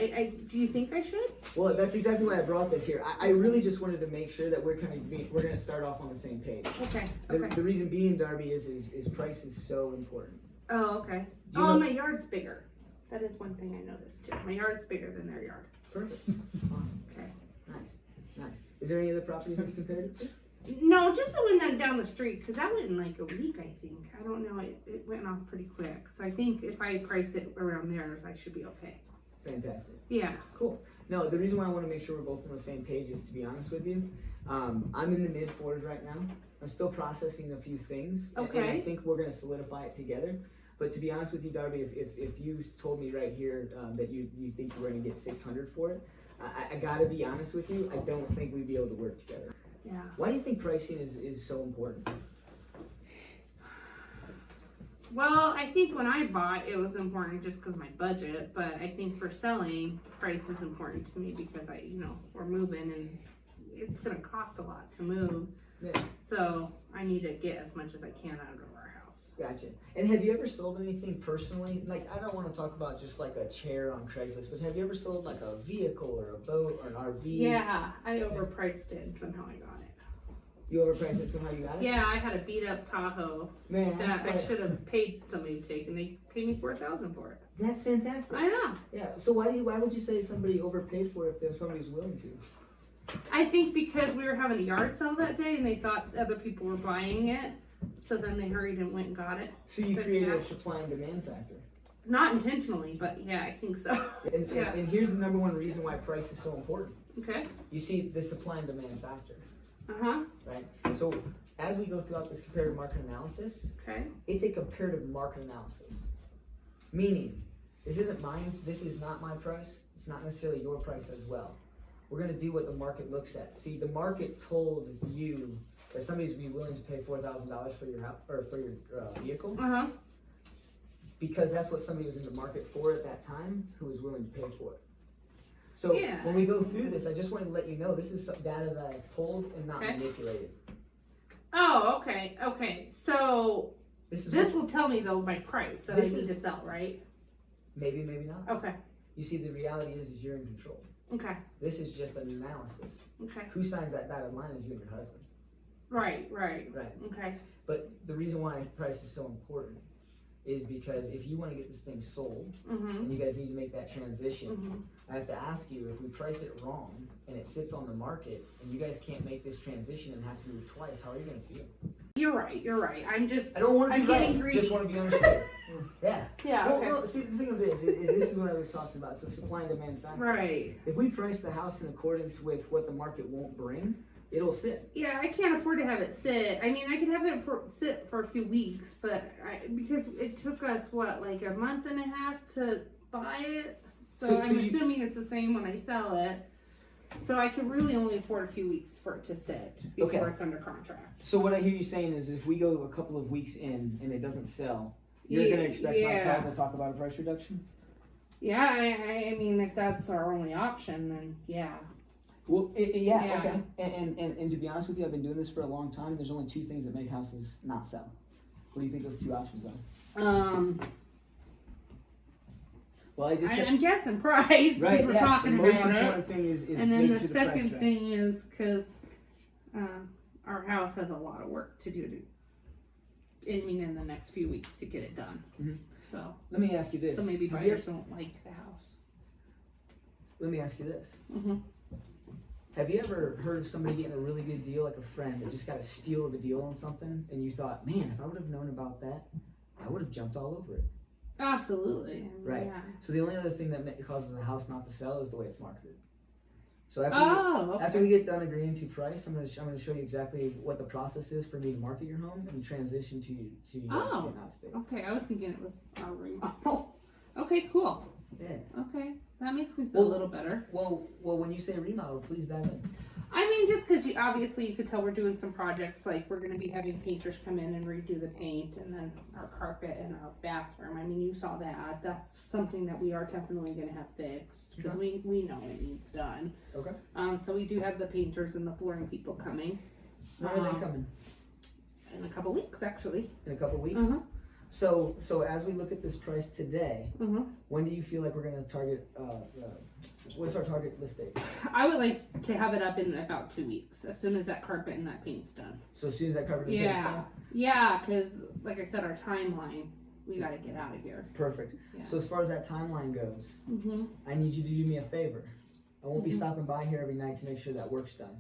Do you think I should? Well, that's exactly why I brought this here. I really just wanted to make sure that we're going to start off on the same page. Okay. The reason being, Darby, is price is so important. Oh, okay. Do you know- My yard's bigger. That is one thing I noticed too. My yard's bigger than their yard. Perfect. Awesome. Okay. Nice. Is there any other properties that you compared it to? No, just the one that down the street, because that went in like a week, I think. I don't know. It went off pretty quick. So I think if I price it around theirs, I should be okay. Fantastic. Yeah. Cool. No, the reason why I want to make sure we're both on the same page is, to be honest with you, I'm in the mid-4s right now. I'm still processing a few things. And I Okay. think we're going to solidify it together. But to be honest with you, Darby, if you told me right here that you think you're going to get 600 for it, I got to be honest with you, I don't think we'd be able to work together. Yeah. Why do you think pricing is so important? Well, I think when I bought, it was important just because my budget. But I think for selling, price is important to me because we're moving and it's going to cost a lot to move. Yeah. So I need to get as much as I can out of our house. Gotcha. And have you ever sold anything personally? Like, I don't want to talk about just like a chair on Craigslist, but have you ever sold like a vehicle or a boat or an RV? Yeah, I overpriced it and somehow I got it. You overpriced it, somehow you got it? Yeah, I had a beat up Tahoe Man, that I that's, should have paid somebody to take, and they paid me $4,000 for it. that's fantastic. I know. Yeah. So why would you say somebody overpaid for it if there's somebody who's willing to? I think because we were having a yard sale that day, and they thought other people were buying it, so then they hurried and went and got it. So you But created a yeah. supply and demand factor. Not intentionally, but yeah, I think so. And here's the number one reason why price is so important. Okay. You see the supply and demand factor, Uh-huh. right? So as we go throughout this comparative market analysis, Okay. it's a comparative market analysis. Meaning, this isn't mine, this is not my price, it's not necessarily your price as well. We're gonna do what the market looks at. See, the market told you that somebody's be willing to pay $4,000 for your house or for your vehicle, Uh-huh. because that's what somebody was in the market for at that time who was willing to pay for it. So Yeah. when we go through this, I just wanted to let you know this is some data that I've pulled and not Okay. manipulated. Oh, okay. Okay. So This is this what, will tell me though my price that I This need is- to sell, right? maybe not. Okay. You see, the reality is you're in control. Okay, This is just an analysis. okay. Who signs that dotted line is you and your husband. Right, right. Right. Okay. But the reason why price is so important is because if you want to get this thing sold Mm-hmm. and you guys need to make that transition, Mm-hmm. I have to ask you, if we price it wrong and it sits on the market and you guys can't make this transition and have to move twice, how are you going to feel? You're right, you're right. I'm just, I don't want to I'm be right, getting greedy. just want to be understood. Yeah. yeah, Well, okay. no, see, the thing of this is what I was talking about. It's the supply and demand factor. Right. If we price the house in accordance with what the market won't bring, it'll sit. Yeah, I can't afford to have it sit. I mean, I can have it sit for a few weeks, but because it took us, what, like a month and a half to buy it? So So I'm you- assuming it's the same when I sell it. So I can really only afford a few weeks for it to sit before Okay. it's under contract. So what I hear you saying is if we go a couple of weeks in and it doesn't sell, you're going to expect my Yeah. call to talk about a price reduction? Yeah, I mean, if that's our only option, then yeah. Well, yeah, Yeah. okay. And to be honest with you, I've been doing this for a long time. There's only two things that make houses not sell. What do you think those two options are? Well, I just said, I'm guessing price because right, we're yeah, talking the most about it. important thing is And then making the sure price second right. thing is because our house has a lot of work to do in the next few weeks to get it done. Mhm. So Let me ask you this. so maybe Have you buyers don't like the house. Let me ask you this. Mm-hmm. Have you ever heard of somebody getting a really good deal, like a friend that just got a steal of a deal on something, and you thought, man, if I would have known about that, I would have jumped all over it. Absolutely. I mean, Right. Yeah. So the only other thing that causes a house not to sell is the way it's marketed. So Oh. Okay. after we get done agreeing to price, I'm gonna show you exactly what the process is for me to market your home and transition to you guys Oh. getting out of state. Okay. I was thinking it was a remodel. Okay. Cool. Yeah. Okay. That makes me feel a Well- little better. Well, when you say remodel, please dive in. I mean, just because you could tell we're doing some projects, like we're going to be having painters come in and redo the paint, and then our carpet and our bathroom. I mean, you saw that. That's something that we are definitely going to have fixed because we know it needs done. Okay. So we do have the painters and the flooring people coming When are they coming? in a couple weeks, actually. In a couple weeks. Mhm. So as we look at this price today, Mhm. when do you feel like we're gonna target? What's our target list date? I would like to have it up in about 2 weeks, as soon as that carpet and that paint's done. So as soon as that covered the Yeah, yeah, because like I said, our timeline, we got to get out of here. Perfect. Yeah. So as far as that timeline goes, Mm-hmm. I need you to do me a favor. I won't be stopping by here every night to make sure that work's done.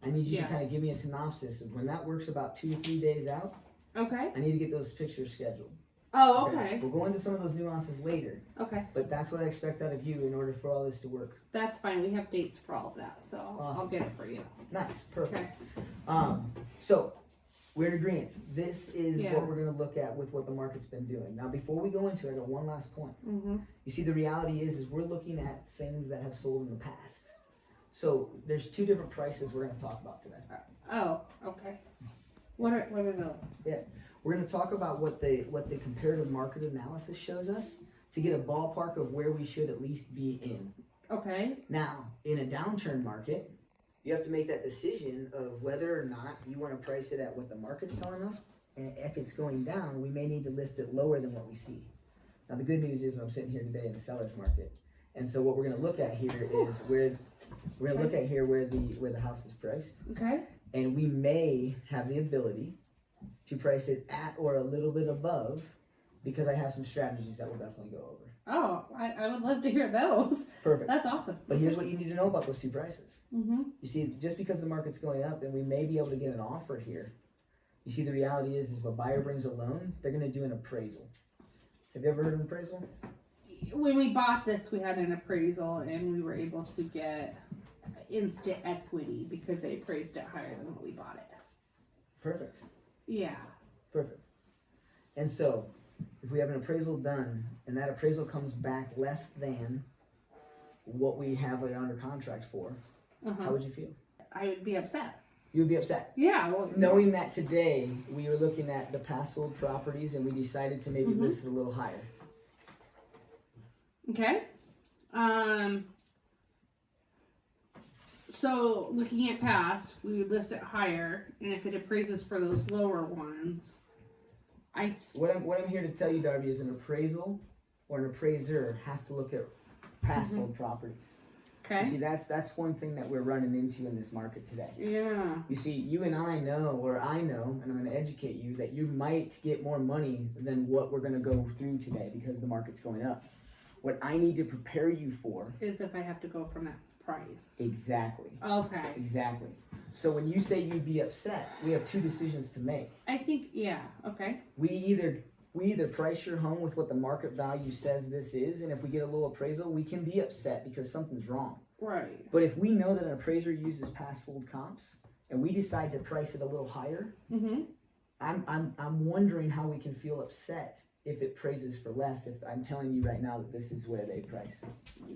I need you Yeah. to kind of give me a synopsis of when that work's about 2 to 3 days out. Okay. I need to get those pictures scheduled. Oh, okay. We'll go into some of those nuances later, Okay. but that's what I expect out of you in order for all this to work. That's fine. We have dates for all of that, so I'll Awesome. get it for you. Nice, perfect. Okay. So we're in agreement. This is Yeah. what we're going to look at with what the market's been doing. Now, before we go into it, I got one last point. Mm-hmm. You see, the reality is we're looking at things that have sold in the past. So there's two different prices we're going to talk about today. Oh, okay. What are those? We're going to talk about what the comparative market analysis shows us to get a ballpark of where we should at least be in. Okay. Now, in a downturn market, you have to make that decision of whether or not you want to price it at what the market's telling us. And if it's going down, we may need to list it lower than what we see. Now, the good news is I'm sitting here today in the seller's market. And so what we're going to look at here is where the house is priced. Okay. And we may have the ability to price it at or a little bit above because I have some strategies that we'll definitely go over. Oh, I would love to hear those. Perfect. That's awesome. But here's what you need to know about those two prices. Mm-hmm. You see, just because the market's going up and we may be able to get an offer here, you see, the reality is if a buyer brings a loan, they're going to do an appraisal. Have you ever heard of an appraisal? When we bought this, we had an appraisal and we were able to get instant equity because they appraised it higher than what we bought it. Perfect. Yeah. Perfect. And so, if we have an appraisal done and that appraisal comes back less than what we have it under contract for, how would you feel? I would be upset. You would be upset. Yeah. Well, Knowing that today we were looking at the past sold properties and we decided to maybe Mhm. list it a little higher. Okay. So looking at past, we would list it higher, and if it appraises for those lower ones, What I'm here to tell you, Darby, is an appraisal or an appraiser has to look at past sold properties. You see, Okay. that's one thing that we're running into in this market today. Yeah. You see, you and I know, or I know, and I'm going to educate you, that you might get more money than what we're going to go through today because the market's going up. What I need to prepare you for. Is if I have to go from that price. Exactly. Okay. Exactly. So when you say you'd be upset, we have two decisions to make. I think, yeah, okay. We either price your home with what the market value says this is, and if we get a low appraisal, we can be upset because something's wrong. Right. But if we know that an appraiser uses past sold comps and we decide to price it a little higher, Mm-hmm. I'm wondering how we can feel upset if it praises for less, if I'm telling you right now that this is where they price.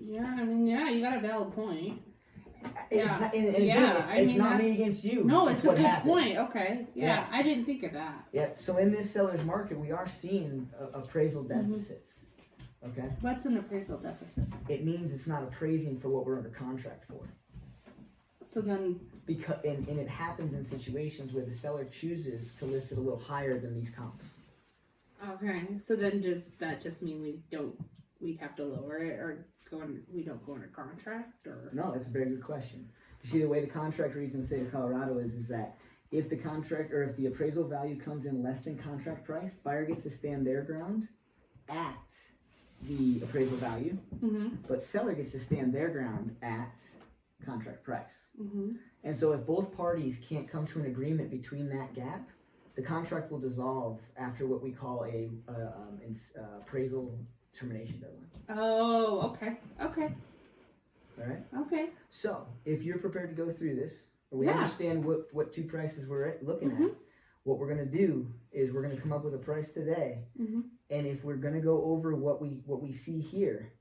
Yeah, I mean, yeah, you got a valid point. It's Yeah. not, and again, Yeah, I it's mean, not me that's- against you. No, it's a what good happens. point. Okay. Yeah, Yeah. I didn't think of that. Yeah, so in this seller's market, we are seeing appraisal deficits. Okay? What's an appraisal deficit? It means it's not appraising for what we're under contract for. So then, Because and it happens in situations where the seller chooses to list it a little higher than these comps. okay. So then does that just mean we'd have to lower it or we don't go under contract or? No, that's a very good question. You see, the way the contract reads in the state of Colorado is that if the contract or if the appraisal value comes in less than contract price, buyer gets to stand their ground at the appraisal value, Mm-hmm. but seller gets to stand their ground at contract price. Mm-hmm. And so if both parties can't come to an agreement between that gap, the contract will dissolve after what we call a appraisal termination deadline. Oh, okay. Okay. All right. Okay. So if you're prepared to go through this, or we Yeah. understand what two prices we're looking at, Mhm. what we're gonna do is we're gonna come up with a price today, Mhm. and if we're gonna go over what we see here,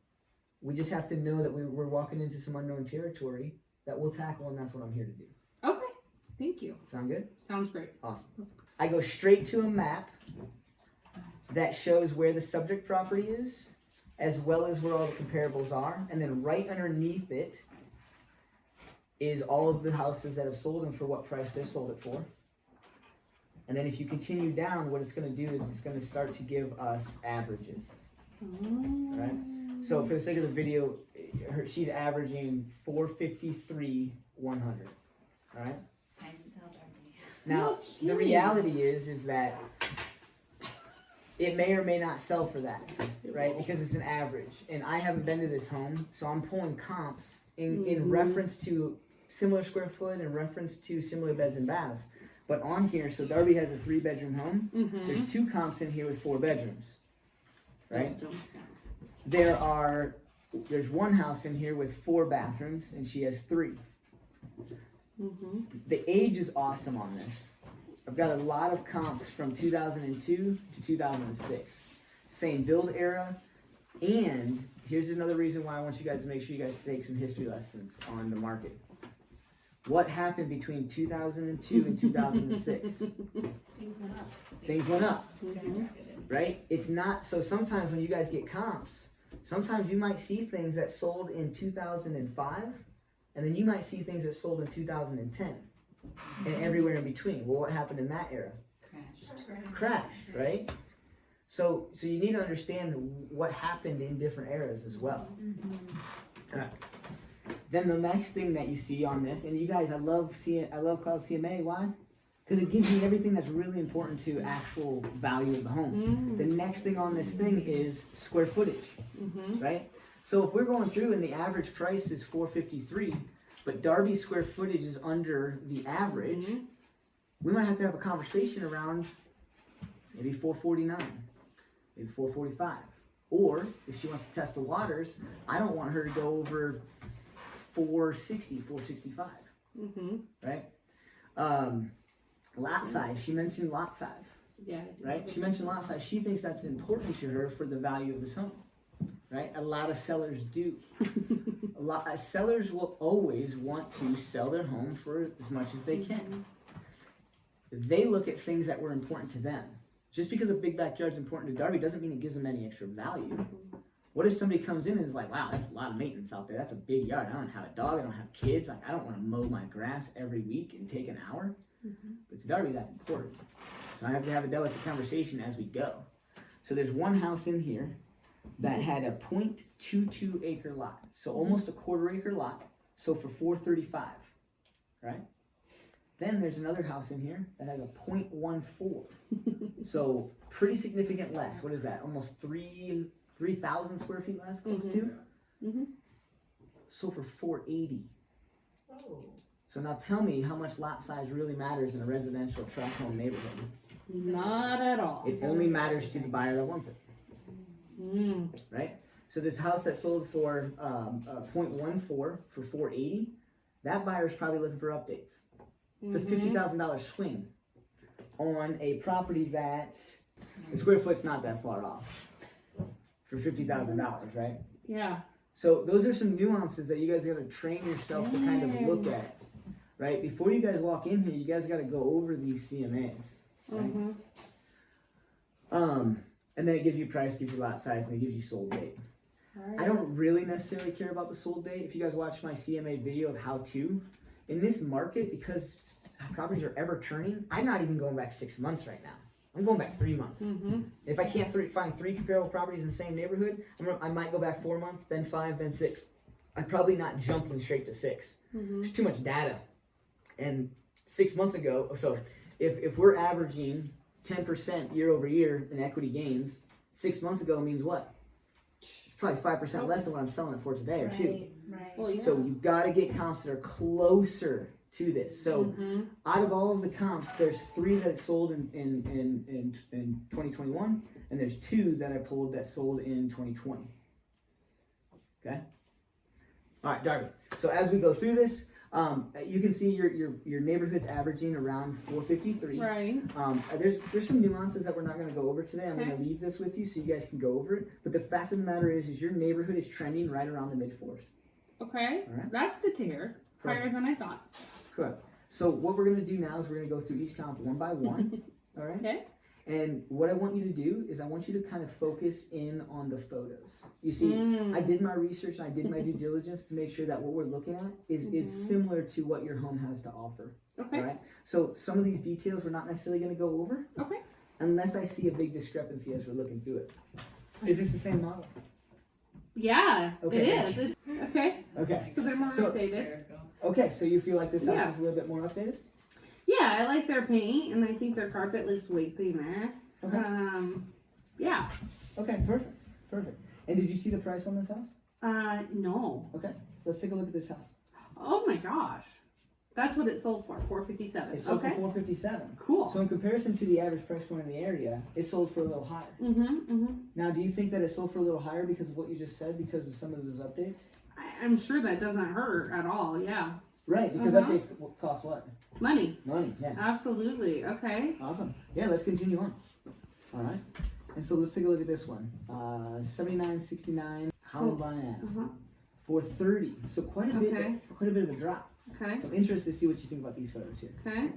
we just have to know that we're walking into some unknown territory that we'll tackle, and that's what I'm here to do. Okay. Thank you. Sound good? Sounds great. Awesome. Let's go. I go straight to a map that shows where the subject property is, as well as where all the comparables are, and then right underneath it is all of the houses that have sold and for what price they've sold it for. And then if you continue down, what it's going to do is it's going to start to give us averages. Right? So for the sake of the video, she's averaging 453 100. All right? Time to sell, Darby. Now, No the kidding. reality is that it may or may not sell for that, right? Because it's an average. And I haven't been to this home, so I'm pulling comps in Mhm. reference to similar square foot and reference to similar beds and baths. But on here, so Darby has a 3-bedroom home. Mm-hmm. There's 2 comps in here with 4 bedrooms, right? There's one house in here with 4 bathrooms, and she has 3. Mm-hmm. The age is awesome on this. I've got a lot of comps from 2002 to 2006. Same build era. And here's another reason why I want you guys to make sure you guys take some history lessons on the market. What happened between 2002 and 2006? Things went up. Things went up, Skyrocketed. right? It's not, so sometimes when you guys get comps, sometimes you might see things that sold in 2005, and then you might see things that sold in 2010, and everywhere in between. Well, what happened in that era? Crashed, right? So you need to understand what happened in different eras as well. Alright. Then the next thing that you see on this, and you guys, I love Cloud CMA. Why? Because it gives you everything that's really important to actual value of the home. The next thing on this thing is square footage, right? So if we're going through and the average price is 453, but Darby's square footage is under the average, we might have to have a conversation around maybe 449, maybe 445. Or if she wants to test the waters, I don't want her to go over 460, 465, right? Lot size, she mentioned lot size, Yeah. right? She mentioned lot size. She thinks that's important to her for the value of this home, right? A lot of sellers do. Sellers will always want to sell their home for as much as they can. They look at things that were important to them. Just because a big backyard is important to Darby doesn't mean it gives them any extra value. What if somebody comes in and is like, wow, that's a lot of maintenance out there. That's a big yard. I don't have a dog. I don't have kids. Like, I don't want to mow my grass every week and take an hour. But to Darby, that's important. So I have to have a delicate conversation as we go. So there's one house in here that had a 0.22 acre lot, so almost a quarter acre lot, sold for $435, right? Then there's another house in here that has a 0.14, so pretty significant less. What is that? Almost 3,000 square feet less, close to. Sold for $480. So now tell me how much lot size really matters in a residential tract home neighborhood. Not at all. It only matters to the buyer that wants it, Mm. right? So this house that sold for 0.14 for $480, that buyer's probably looking for updates. It's a $50,000 swing on a property that the square foot's not that far off for $50,000, right? Yeah. So those are some nuances that you guys gotta train yourself to kind of look at, right? Before you guys walk in here, you guys gotta go over these CMAs. Right? And then it gives you price, gives you lot size, and it gives you sold date. I don't really necessarily care about the sold date. If you guys watch my CMA video of how to, in this market, because properties are ever turning, I'm not even going back 6 months right now. I'm going back 3 months. If I can't find 3 comparable properties in the same neighborhood, I might go back 4 months, then 5, then 6. I'm probably not jumping straight to 6. There's too much data. And 6 months ago, so if we're averaging 10% year over year in equity gains, 6 months ago means what? Probably 5% less than what I'm selling it for today, or 2. Right. Well, yeah. So you gotta get comps that are closer to this. So out of all of the comps, there's 3 that sold in 2021, and there's 2 that I pulled that sold in 2020. Okay. All right, Darby. So as we go through this, you can see your neighborhood's averaging around 453. Right. There's some nuances that we're not going to go over today. I'm going to leave this with you so you guys can go over it. But the fact of the matter is your neighborhood is trending right around the mid-4s. Okay. All right. That's good to hear. Higher than I thought. Correct. So what we're going to do now is we're going to go through each comp one by one. All right. Okay. And what I want you to do is I want you to kind of focus in on the photos. You see, I did my research and I did my due diligence to make sure that what we're looking at is similar to what your home has to offer. Okay. All right. So some of these details we're not necessarily going to go over. Okay. Unless I see a big discrepancy as we're looking through it. Is this the same model? Yeah, Okay. it is. Okay. Okay. So they're more So- updated. Okay, so you feel like this house Yeah. is a little bit more updated? Yeah, I like their paint, and I think their carpet looks way cleaner. Okay. Yeah. Okay, perfect. And did you see the price on this house? No. Okay, let's take a look at this house. Oh my gosh. That's what it sold for, $457. It sold Okay. for $457. Cool. So in comparison to the average price point in the area, it sold for a little higher. Now, do you think that it sold for a little higher because of what you just said, because of some of those updates? I'm sure that doesn't hurt at all. Yeah. Right, because updates cost what? Money. Money, yeah. Absolutely. Okay. Awesome. Yeah, let's continue on. All right. And so let's take a look at this one. 7969 Columbine Ave. 430. So quite a bit of a drop. Okay. So I'm interested to see what you think about these photos here. Okay.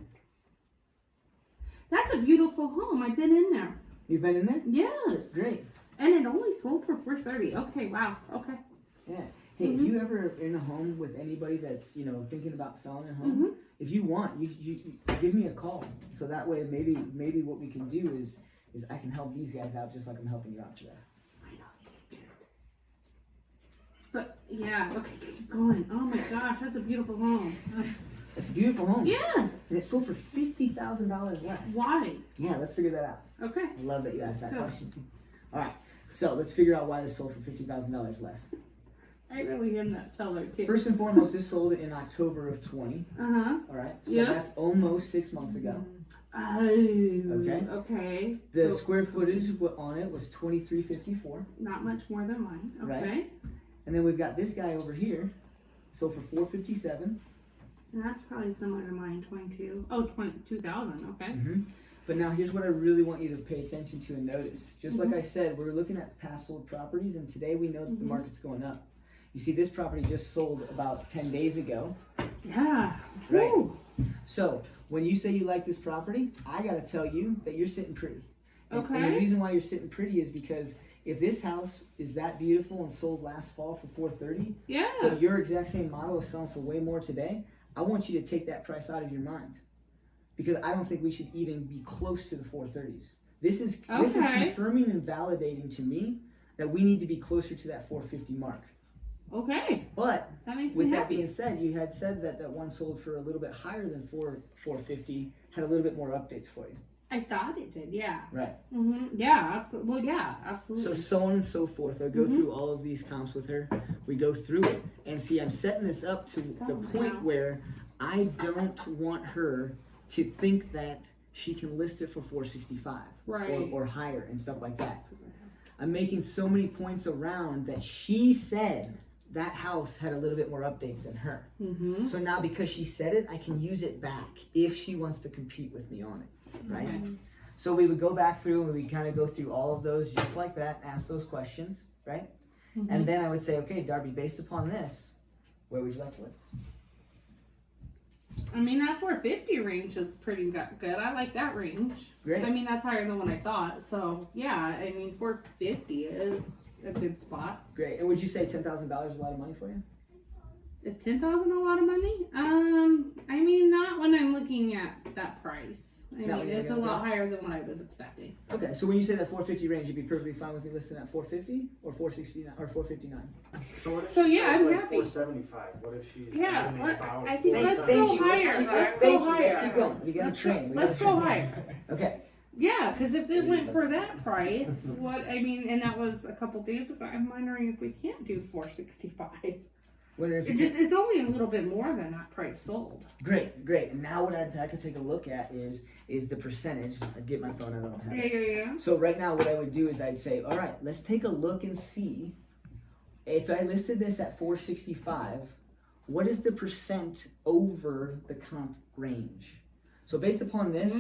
That's a beautiful home. I've been in there. You've been in there? Yes. Great. And it only sold for $430. Okay. Wow. Okay. Yeah. Hey, if you ever are in a home with anybody that's, thinking about selling their home, if you want, you give me a call. So that way maybe what we can do is I can help these guys out just like I'm helping you out today. I know the agent. But yeah, okay, keep going. Oh my gosh, that's a beautiful home. It's a beautiful home. Yes. And it sold for $50,000 less. Why? Yeah, let's figure that out. Okay. I love that you asked that Good. question. All right, so let's figure out why this sold for $50,000 less. I really am that seller too. First and foremost, this sold in October of 20. Uh-huh. All right, so Yeah. that's almost 6 months ago. Oh. Okay. Okay. The So, square footage on it was 2354. not much more than mine. Okay. Right. And then we've got this guy over here, sold for 457. And that's probably similar to mine, 22. Oh, 22,000. Okay. But now here's what I really want you to pay attention to and notice. Just like I said, we're looking at past sold properties, and today we know that the market's going up. You see, this property just sold about 10 days ago. Yeah. Right. Woo. So when you say you like this property, I gotta tell you that you're sitting pretty. And the Okay. reason why you're sitting pretty is because if this house is that beautiful and sold last fall for $430, Yeah. but your exact same model is selling for way more today, I want you to take that price out of your mind. Because I don't think we should even be close to the 430s. This is Okay. confirming and validating to me that we need to be closer to that 450 mark. Okay, But that makes with me that happy. being said, you had said that that one sold for a little bit higher than 450, had a little bit more updates for you. I thought it did, yeah. Right. Yeah, absolutely. Well, yeah, So absolutely. so on and so forth. I go through all of these comps with her. We go through it, and see, I'm setting this up to the point where I don't want her to think that she can list it for 465 Right. or higher and stuff like that. I'm making so many points around that she said that house had a little bit more updates than her. Mm-hmm. So now because she said it, I can use it back if she wants to compete with me on it, right? Okay. So we would go back through and we kind of go through all of those just like that, ask those questions, right? And then I would say, okay, Darby, based upon this, where would you like to list? I mean, that 450 range is pretty good. I like that range. Great. I mean, that's higher than what I thought. So, yeah, I mean, 450 is a good spot. Great. And would you say $10,000 is a lot of money for you? Is 10,000 a lot of money? I mean, not when I'm looking at that price. I Not mean, when you're it's a looking at lot that higher than what I was expecting. Okay, so when you say that 450 range, you'd be perfectly fine with me listing at 450 or 469 or 459? So what if So, she yeah, says I'm like happy. 475? What if she's Yeah, only let- about I think let's 475? go higher. Let's go Let's higher. keep going. We gotta Let's train. go, We let's gotta go train. higher. Okay. Yeah, because if it went for that price, and that was a couple days ago, I'm wondering if we can't do 465. Wonder if you It's only a little bit more than that price sold. Great. And now what I could take a look at is the percentage. I'd get my phone. I don't have it. Yeah. So right now, what I would do is I'd say, all right, let's take a look and see if I listed this at 465. What is the percent over the comp range? So based upon this,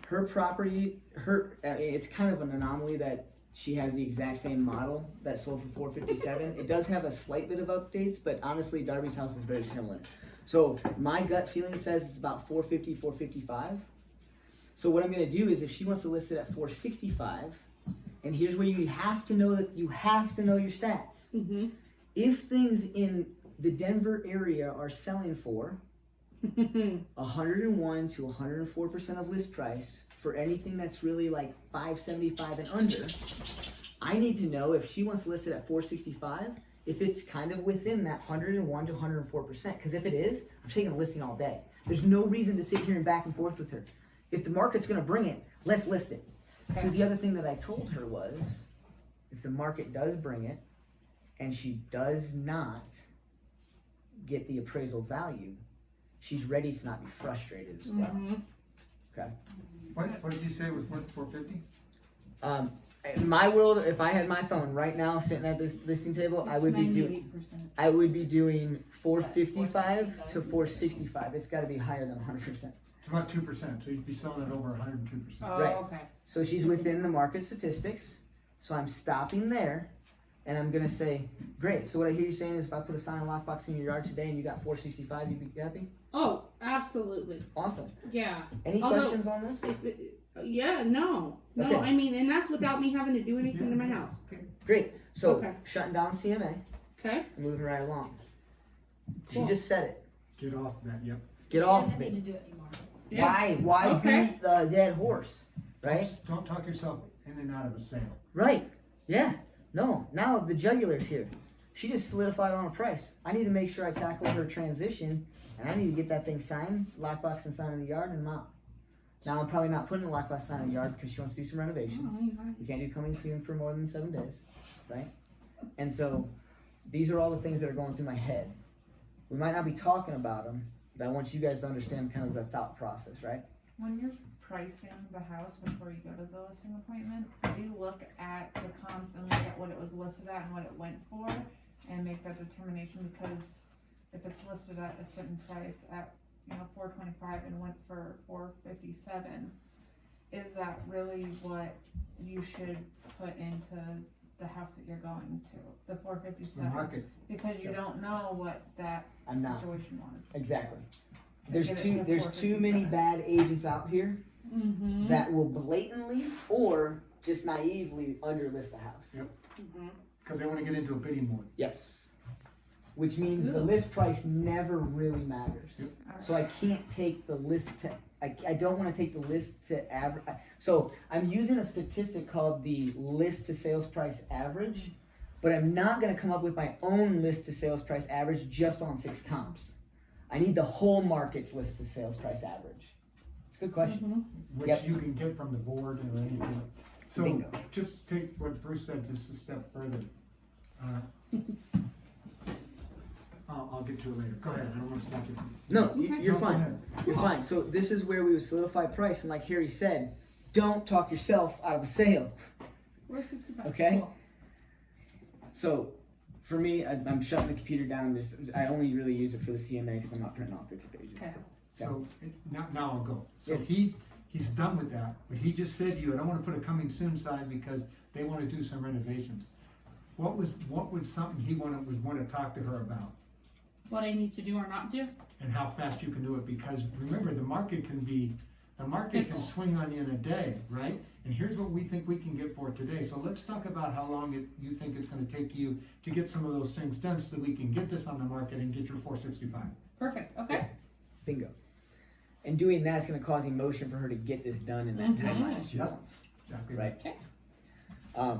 her property, it's kind of an anomaly that she has the exact same model that sold for 457. It does have a slight bit of updates, but honestly, Darby's house is very similar. So my gut feeling says it's about 450, 455. So what I'm gonna do is if she wants to list it at 465, and here's where you have to know your stats. Mm-hmm. If things in the Denver area are selling for 101 to 104% of list price for anything that's really like 575 and under, I need to know if she wants to list it at 465, if it's kind of within that 101 to 104%. Because if it is, I'm taking a listing all day. There's no reason to sit here and back and forth with her. If the market's gonna bring it, let's list it. Because the other thing that I told her was, if the market does bring it, and she does not get the appraisal value, she's ready to not be frustrated as well. Okay. What did you say was worth 450? In my world, if I had my phone right now sitting at this listing table, I would be doing 455 to 465. It's got to be higher than 100%. It's about 2%, so you'd be selling it over 102%. Oh, Right. okay. So she's within the market statistics. So I'm stopping there, and I'm gonna say, great. So what I hear you saying is, if I put a sign lockbox in your yard today and you got 465, you'd be happy. Oh, absolutely. Awesome. Yeah. Any Although- questions on this? No. Okay. I mean, and that's without me having to do anything to my house. Great. So Okay. shutting down CMA Okay. and moving right along. Cool. She just said it. Get off that, yep. Get She off doesn't of it. need to do it anymore. Yeah. Why Okay. beat the dead horse? Right? Don't talk yourself in and out of a sale. Right. Yeah. No. Now the jugular's here. She just solidified on a price. I need to make sure I tackle her transition, and I need to get that thing signed, lockbox and sign in the yard, and I'm out. Now I'm probably not putting a lockbox sign in the yard because she wants to do some renovations. You can't do coming soon for more than 7 days, right? And so these are all the things that are going through my head. We might not be talking about them, but I want you guys to understand kind of the thought process, right? When you're pricing the house before you go to the listing appointment, do you look at the comps and look at what it was listed at and what it went for and make that determination? Because if it's listed at a certain price at, $425 and went for $457, is that really what you should put into the house that you're going to, the The $457? market. Because you don't know what that I'm not. situation was. Exactly. To There's get it too to there's too many 457. bad agents out here Mm-hmm. that will blatantly or just naively underlist the house. Yep. Because they want to get into a bidding war. Yes. which means the Ooh. list price never really matters. So I can't take the list to, I don't want to take the list to average. So I'm using a statistic called the list to sales price average, but I'm not going to come up with my own list to sales price average just on 6 comps. I need the whole market's list to sales price average. It's a good question. Which Yep. you can get from the board or anything. So, Bingo. just take what Bruce said just a step further. I'll get to it later. Go ahead, I don't want to stop you. No, you're No, go fine. ahead. You're fine. So this is where we would solidify price, and like Harry said, don't talk yourself out of a sale. We're 65. Okay. Cool. So for me, I'm shutting the computer down. Just I only really use it for the CMA because I'm not printing off 50 pages. Okay. So, now I'll go. So Yeah. he's done with that, but he just said to you, I don't wanna put a coming soon sign because they wanna do some renovations. What was something he would wanna talk to her about? What I need to do or not do? And how fast you can do it, because remember, the market can Fickle. swing on you in a day, right? And here's what we think we can get for it today. So let's talk about how long you think it's gonna take you to get some of those things done so that we can get this on the market and get your 465. Perfect. Okay. Bingo. And doing that's going to cause emotion for her to get this done in that timeline that she Yep. wants. Exactly. Right. Okay.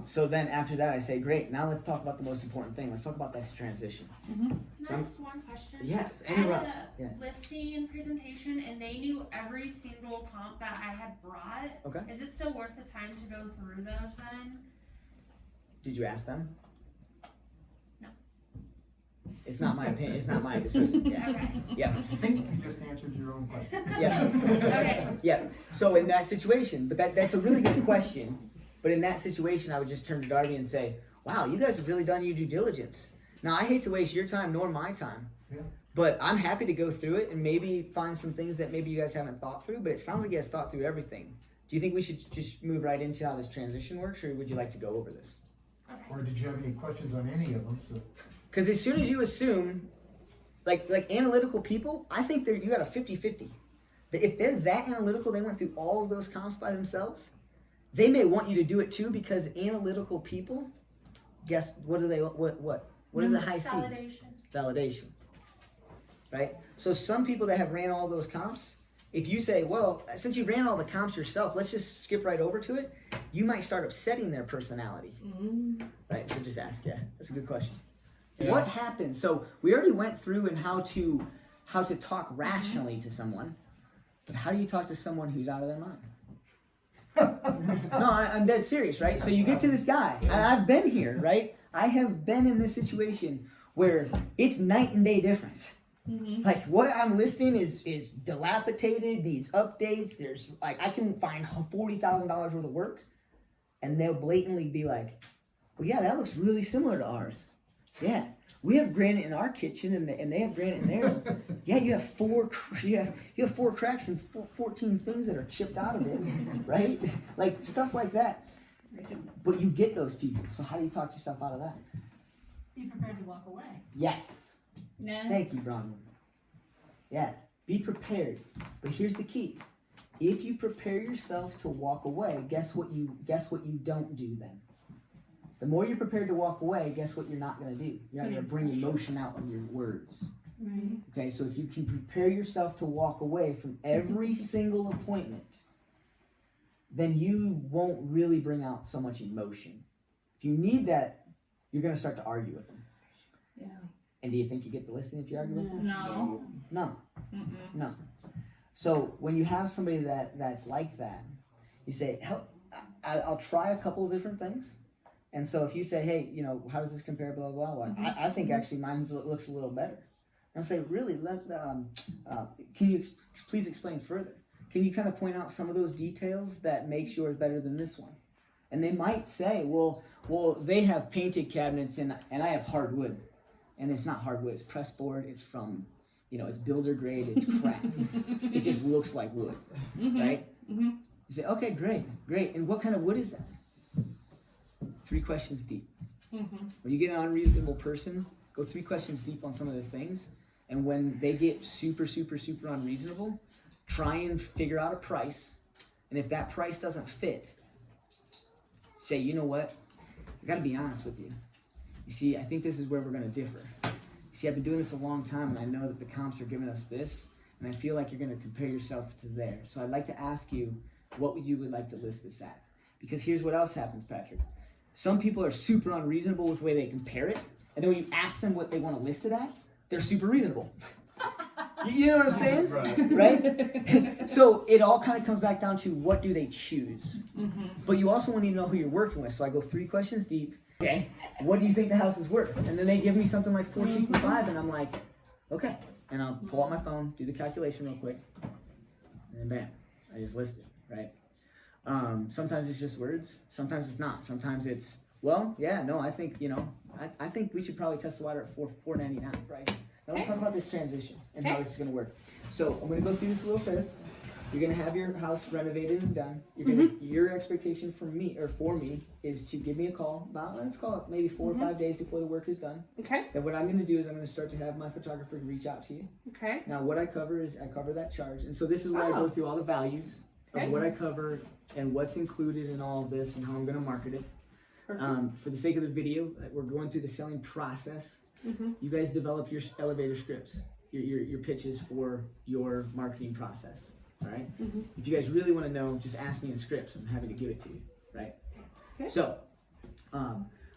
So then after that, I say, great. Now let's talk about the most important thing. Let's talk about this transition. Can So- I ask one question? Yeah. I Interrupt. had a Yeah. listing presentation and they knew every single comp that I had brought. Okay. Is it still worth the time to go through those then? Did you ask them? No. It's not my opinion. It's not my decision. Yeah. Okay. Yeah. I think you just answered your own question. Yeah. Okay. Yeah. So in that situation, but that's a really good question. But in that situation, I would just turn to Darby and say, wow, you guys have really done your due diligence. Now, I hate to waste your time nor my time. Yeah. But I'm happy to go through it and maybe find some things that maybe you guys haven't thought through. But it sounds like you guys thought through everything. Do you think we should just move right into how this transition works, or would you like to go over this? Okay. Or did you have any questions on any of them? So, Because as soon as you assume, like analytical people, I think you got a 50-50. If they're that analytical, they went through all of those comps by themselves, they may want you to do it too, because analytical people, guess, what is a high C? Validation. Validation. Right? So some people that have ran all those comps, if you say, well, since you ran all the comps yourself, let's just skip right over to it, you might start upsetting their personality. Right? So just ask, yeah. That's a good question. Yeah. What happens? So we already went through and how to talk rationally to someone, but how do you talk to someone who's out of their mind? No, I'm dead serious, right? So you get to this guy, and I've been here, right? I have been in this situation where it's night and day difference. Like what I'm listing is dilapidated, needs updates. There's like I can find $40,000 worth of work, and they'll blatantly be like, "Well, yeah, that looks really similar to ours. Yeah, we have granite in our kitchen, and they have granite in theirs. Yeah, you have four cracks and 14 things that are chipped out of it, right? Like stuff like that. But you get those people. So how do you talk yourself out of that? Be prepared to walk away. Yes. Thank you, Bronwyn. Yeah, be prepared. But here's the key. If you prepare yourself to walk away, guess what you don't do then? The more you're prepared to walk away, guess what you're not going to do? You're not going to bring emotion out of your words. Right. Okay, so if you can prepare yourself to walk away from every single appointment, then you won't really bring out so much emotion. If you need that, you're going to start to argue with them. Yeah. And do you think you get the listing if you argue with them? No. No. Mm-mm. No. So when you have somebody that's like that, you say, I'll try a couple of different things. And so if you say, hey, how does this compare, blah, blah, blah, I think actually mine looks a little better. And I'll say, really, can you please explain further? Can you kind of point out some of those details that makes yours better than this one? And they might say, well, they have painted cabinets and I have hardwood. And it's not hardwood, it's press board, it's from, it's builder grade, it's crap. It just looks like wood, right? Mm-hmm. You say, okay, great. And what kind of wood is that? 3 questions deep. Mm-hmm. When you get an unreasonable person, go 3 questions deep on some of their things. And when they get super, super, super unreasonable, try and figure out a price. And if that price doesn't fit, say, you know what? I gotta be honest with you. You see, I think this is where we're gonna differ. You See, I've been doing this a long time, and I know that the comps are giving us this, and I feel like you're going to compare yourself to there. So I'd like to ask you, what would you like to list this at? Because here's what else happens, Patrick. Some people are super unreasonable with the way they compare it, and then when you ask them what they want to list it at, they're super reasonable. You know what I'm saying? Right? So it all kind of comes back down to what do they choose. But you also want to know who you're working with. So I go 3 questions deep. Okay, what do you think the house is worth? And then they give me something like $465, and I'm like, okay. And I'll pull out my phone, do the calculation real quick, and bam, I just list it, right? Sometimes it's just words. Sometimes it's not. Sometimes it's, well, yeah, no, I think, I think we should probably test the water at $4.99 price. Now let's talk about this transition and how this is going to work. So I'm going to go through this a little fast. You're going to have your house renovated and done. Your expectation for me is to give me a call about, let's call it maybe 4 or 5 days before the work is done. Okay. And what I'm going to do is I'm going to start to have my photographer reach out to you. Okay. Now what I cover is I cover that charge. And so this is where I go through all the values of what I cover and what's included in all of this and how I'm going to market it. For the sake of the video, we're going through the selling process. You guys develop your elevator scripts, your pitches for your marketing process. All right. If you guys really want to know, just ask me in scripts. I'm happy to give it to you. Right. Okay. So,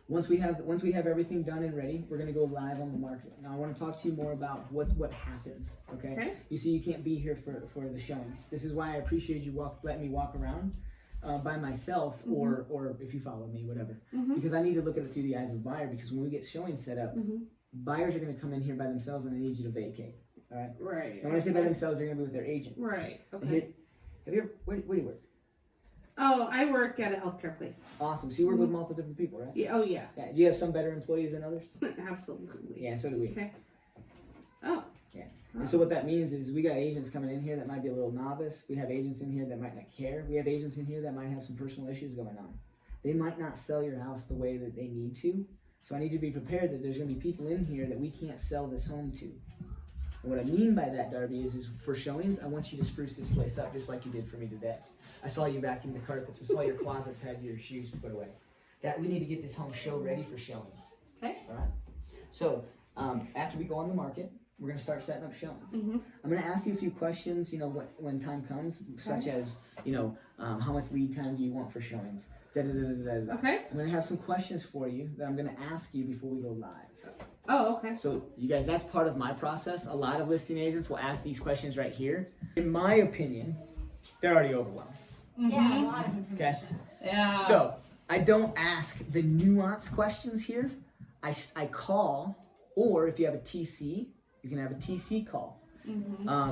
once we have everything done and ready, we're gonna go live on the market. Now I want to talk to you more about what happens. Okay. You see, you can't be here for the showings. This is why I appreciate you letting me walk around by myself, or if you follow me, whatever. Because I need to look at it through the eyes of the buyer. Because when we get showings set up, buyers are gonna come in here by themselves, and I need you to vacate. All right. Right. And when I say by themselves, they're gonna be with their agent. Right. Have Okay. you ever, where do you work? Oh, I work at a healthcare place. Awesome. So you work with multiple different people, right? Yeah. Oh, yeah. Yeah. Do you have some better employees than others? Absolutely. Yeah. So do we. Okay. Oh. Yeah. And so what that means is we got agents coming in here that might be a little novice. We have agents in here that might not care. We have agents in here that might have some personal issues going on. They might not sell your house the way that they need to. So I need you to be prepared that there's going to be people in here that we can't sell this home to. And what I mean by that, Darby, is for showings, I want you to spruce this place up just like you did for me today. I saw you vacuum the carpets. I saw your closets had your shoes put away. We need to get this home show ready for showings. Okay. All right. So after we go on the market, we're going to start setting up showings. I'm going to ask you a few questions, when time comes, such as, how much lead time do you want for showings? Okay. I'm going to have some questions for you that I'm going to ask you before we go live. Oh, okay. So you guys, that's part of my process. A lot of listing agents will ask these questions right here. In my opinion, they're already overwhelmed. Yeah, a lot of Okay. Yeah. So I don't ask the nuanced questions here. I call, or if you have a TC, you can have a TC call.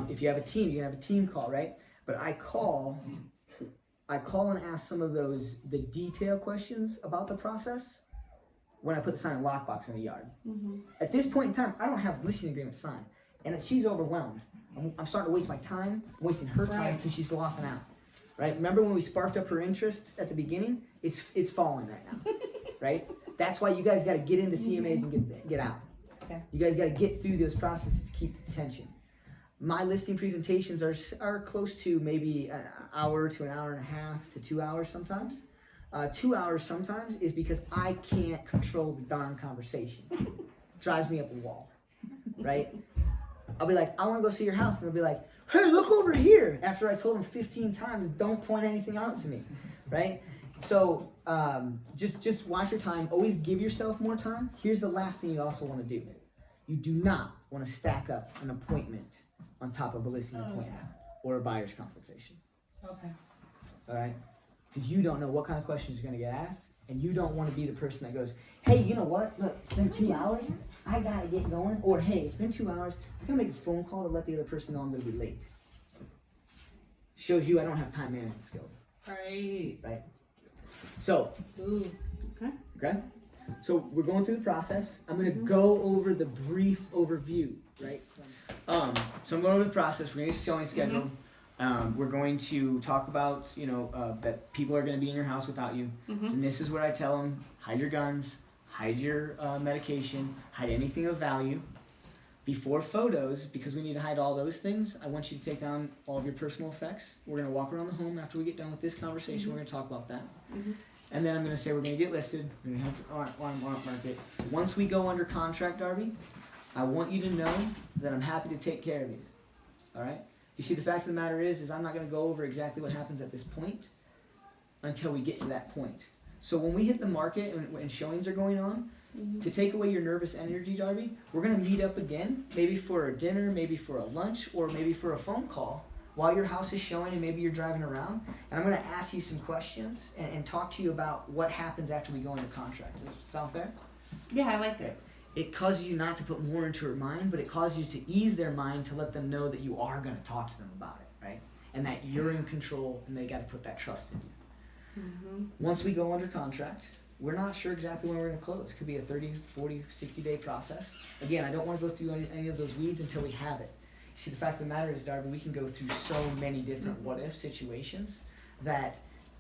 If you have a team, you can have a team call, right? But I call and ask some of the detail questions about the process when I put the sign and lockbox in the yard. At this point in time, I don't have listing agreement signed, and she's overwhelmed. I'm starting to waste my time, I'm wasting her time because she's glossing out. Right? Remember when we sparked up her interest at the beginning? It's falling right now. Right? That's why you guys got to get into CMAs and get out. Okay. You guys got to get through those processes to keep the attention. My listing presentations are close to maybe an hour to an hour and a half to 2 hours sometimes. 2 hours sometimes is because I can't control the darn conversation. Drives me up a wall, right? I'll be like, I want to go see your house, and they'll be like, hey, look over here. After I told them 15 times, don't point anything out to me, right? So just watch your time. Always give yourself more time. Here's the last thing you also want to do. You do not want to stack up an appointment on top of a listing appointment or a buyer's consultation. Okay. All right? Because you don't know what kind of questions you're going to get asked, and you don't want to be the person that goes, hey, you know what? Look, it's been 2 hours. I got to get going. Or, hey, it's been 2 hours. I'm going to make a phone call to let the other person know I'm going to be late. Shows you I don't have time management skills. Right? So, okay? So we're going through the process. I'm going to go over the brief overview, right? So I'm going over the process. We're going to get showing scheduled. We're going to talk about, that people are going to be in your house without you. And this is what I tell them: hide your guns, hide your medication, hide anything of value. Before photos, because we need to hide all those things, I want you to take down all of your personal effects. We're going to walk around the home after we get done with this conversation. We're going to talk about that. And then I'm going to say we're going to get listed. We're going to have to market. Once we go under contract, Darby, I want you to know that I'm happy to take care of you. All right? You see, the fact of the matter is I'm not going to go over exactly what happens at this point until we get to that point. So when we hit the market and showings are going on, to take away your nervous energy, Darby, we're going to meet up again, maybe for a dinner, maybe for a lunch, or maybe for a phone call while your house is showing and maybe you're driving around. And I'm going to ask you some questions and talk to you about what happens after we go into contract. Does that sound fair? Yeah, I like it. It causes you not to put more into her mind, but it causes you to ease their mind to let them know that you are going to talk to them about it, right? And that you're in control and they got to put that trust in you. Once we go under contract, we're not sure exactly when we're going to close. It could be a 30, 40, 60-day process. Again, I don't want to go through any of those weeds until we have it. See, the fact of the matter is, Darby, we can go through so many different what-if situations that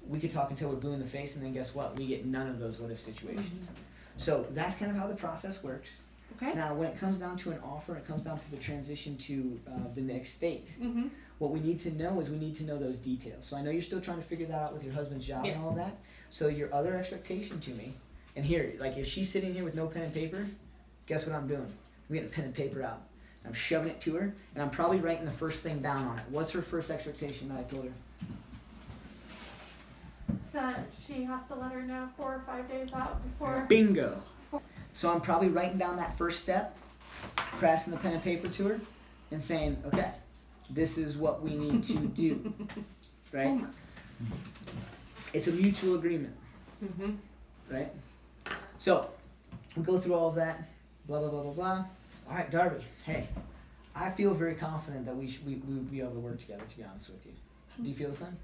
we could talk until we're blue in the face, and then guess what? We get none of those what-if situations. So that's kind of how the process works. Okay. Now, when it comes down to an offer, it comes down to the transition to the next state. What we need to know is we need to know those details. So I know you're still trying to figure that out with your husband's job Yes. and all that. So your other expectation to me, and here, like if she's sitting here with no pen and paper, guess what I'm doing? I'm getting a pen and paper out. I'm shoving it to her, and I'm probably writing the first thing down on it. What's her first expectation that I told her? That she has to let her know 4 or 5 days out before. Bingo. So I'm probably writing down that first step, passing the pen and paper to her, and saying, okay, this is what we need to do. Right? It's a mutual agreement. Right? So, we go through all of that, blah, blah, blah, blah, blah. All right, Darby, hey, I feel very confident that we would be able to work together, to be honest with you. Do you feel the same?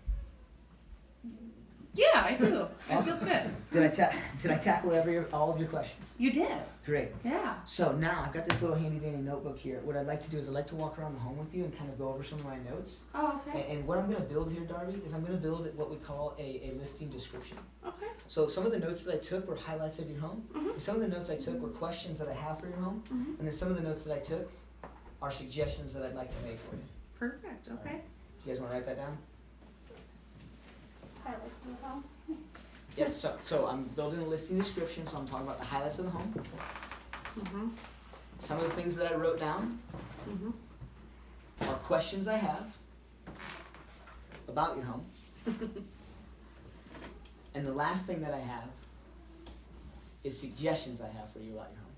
Yeah, I do. I feel good. Did I tackle all of your questions? You did. Great. Yeah. So now I've got this little handy dandy notebook here. What I'd like to do is I'd like to walk around the home with you and kind of go over some of my notes. Oh, okay. And what I'm going to build here, Darby, is I'm going to build what we call a listing description. Okay. So some of the notes that I took were highlights of your home. And some of the notes I took were questions that I have for your home. And then some of the notes that I took are suggestions that I'd like to make for you. Perfect. Okay. You guys want to write that down? Highlights of the home. Yep. So I'm building a listing description. So I'm talking about the highlights of the home. Some of the things that I wrote down are questions I have about your home. And the last thing that I have is suggestions I have for you about your home.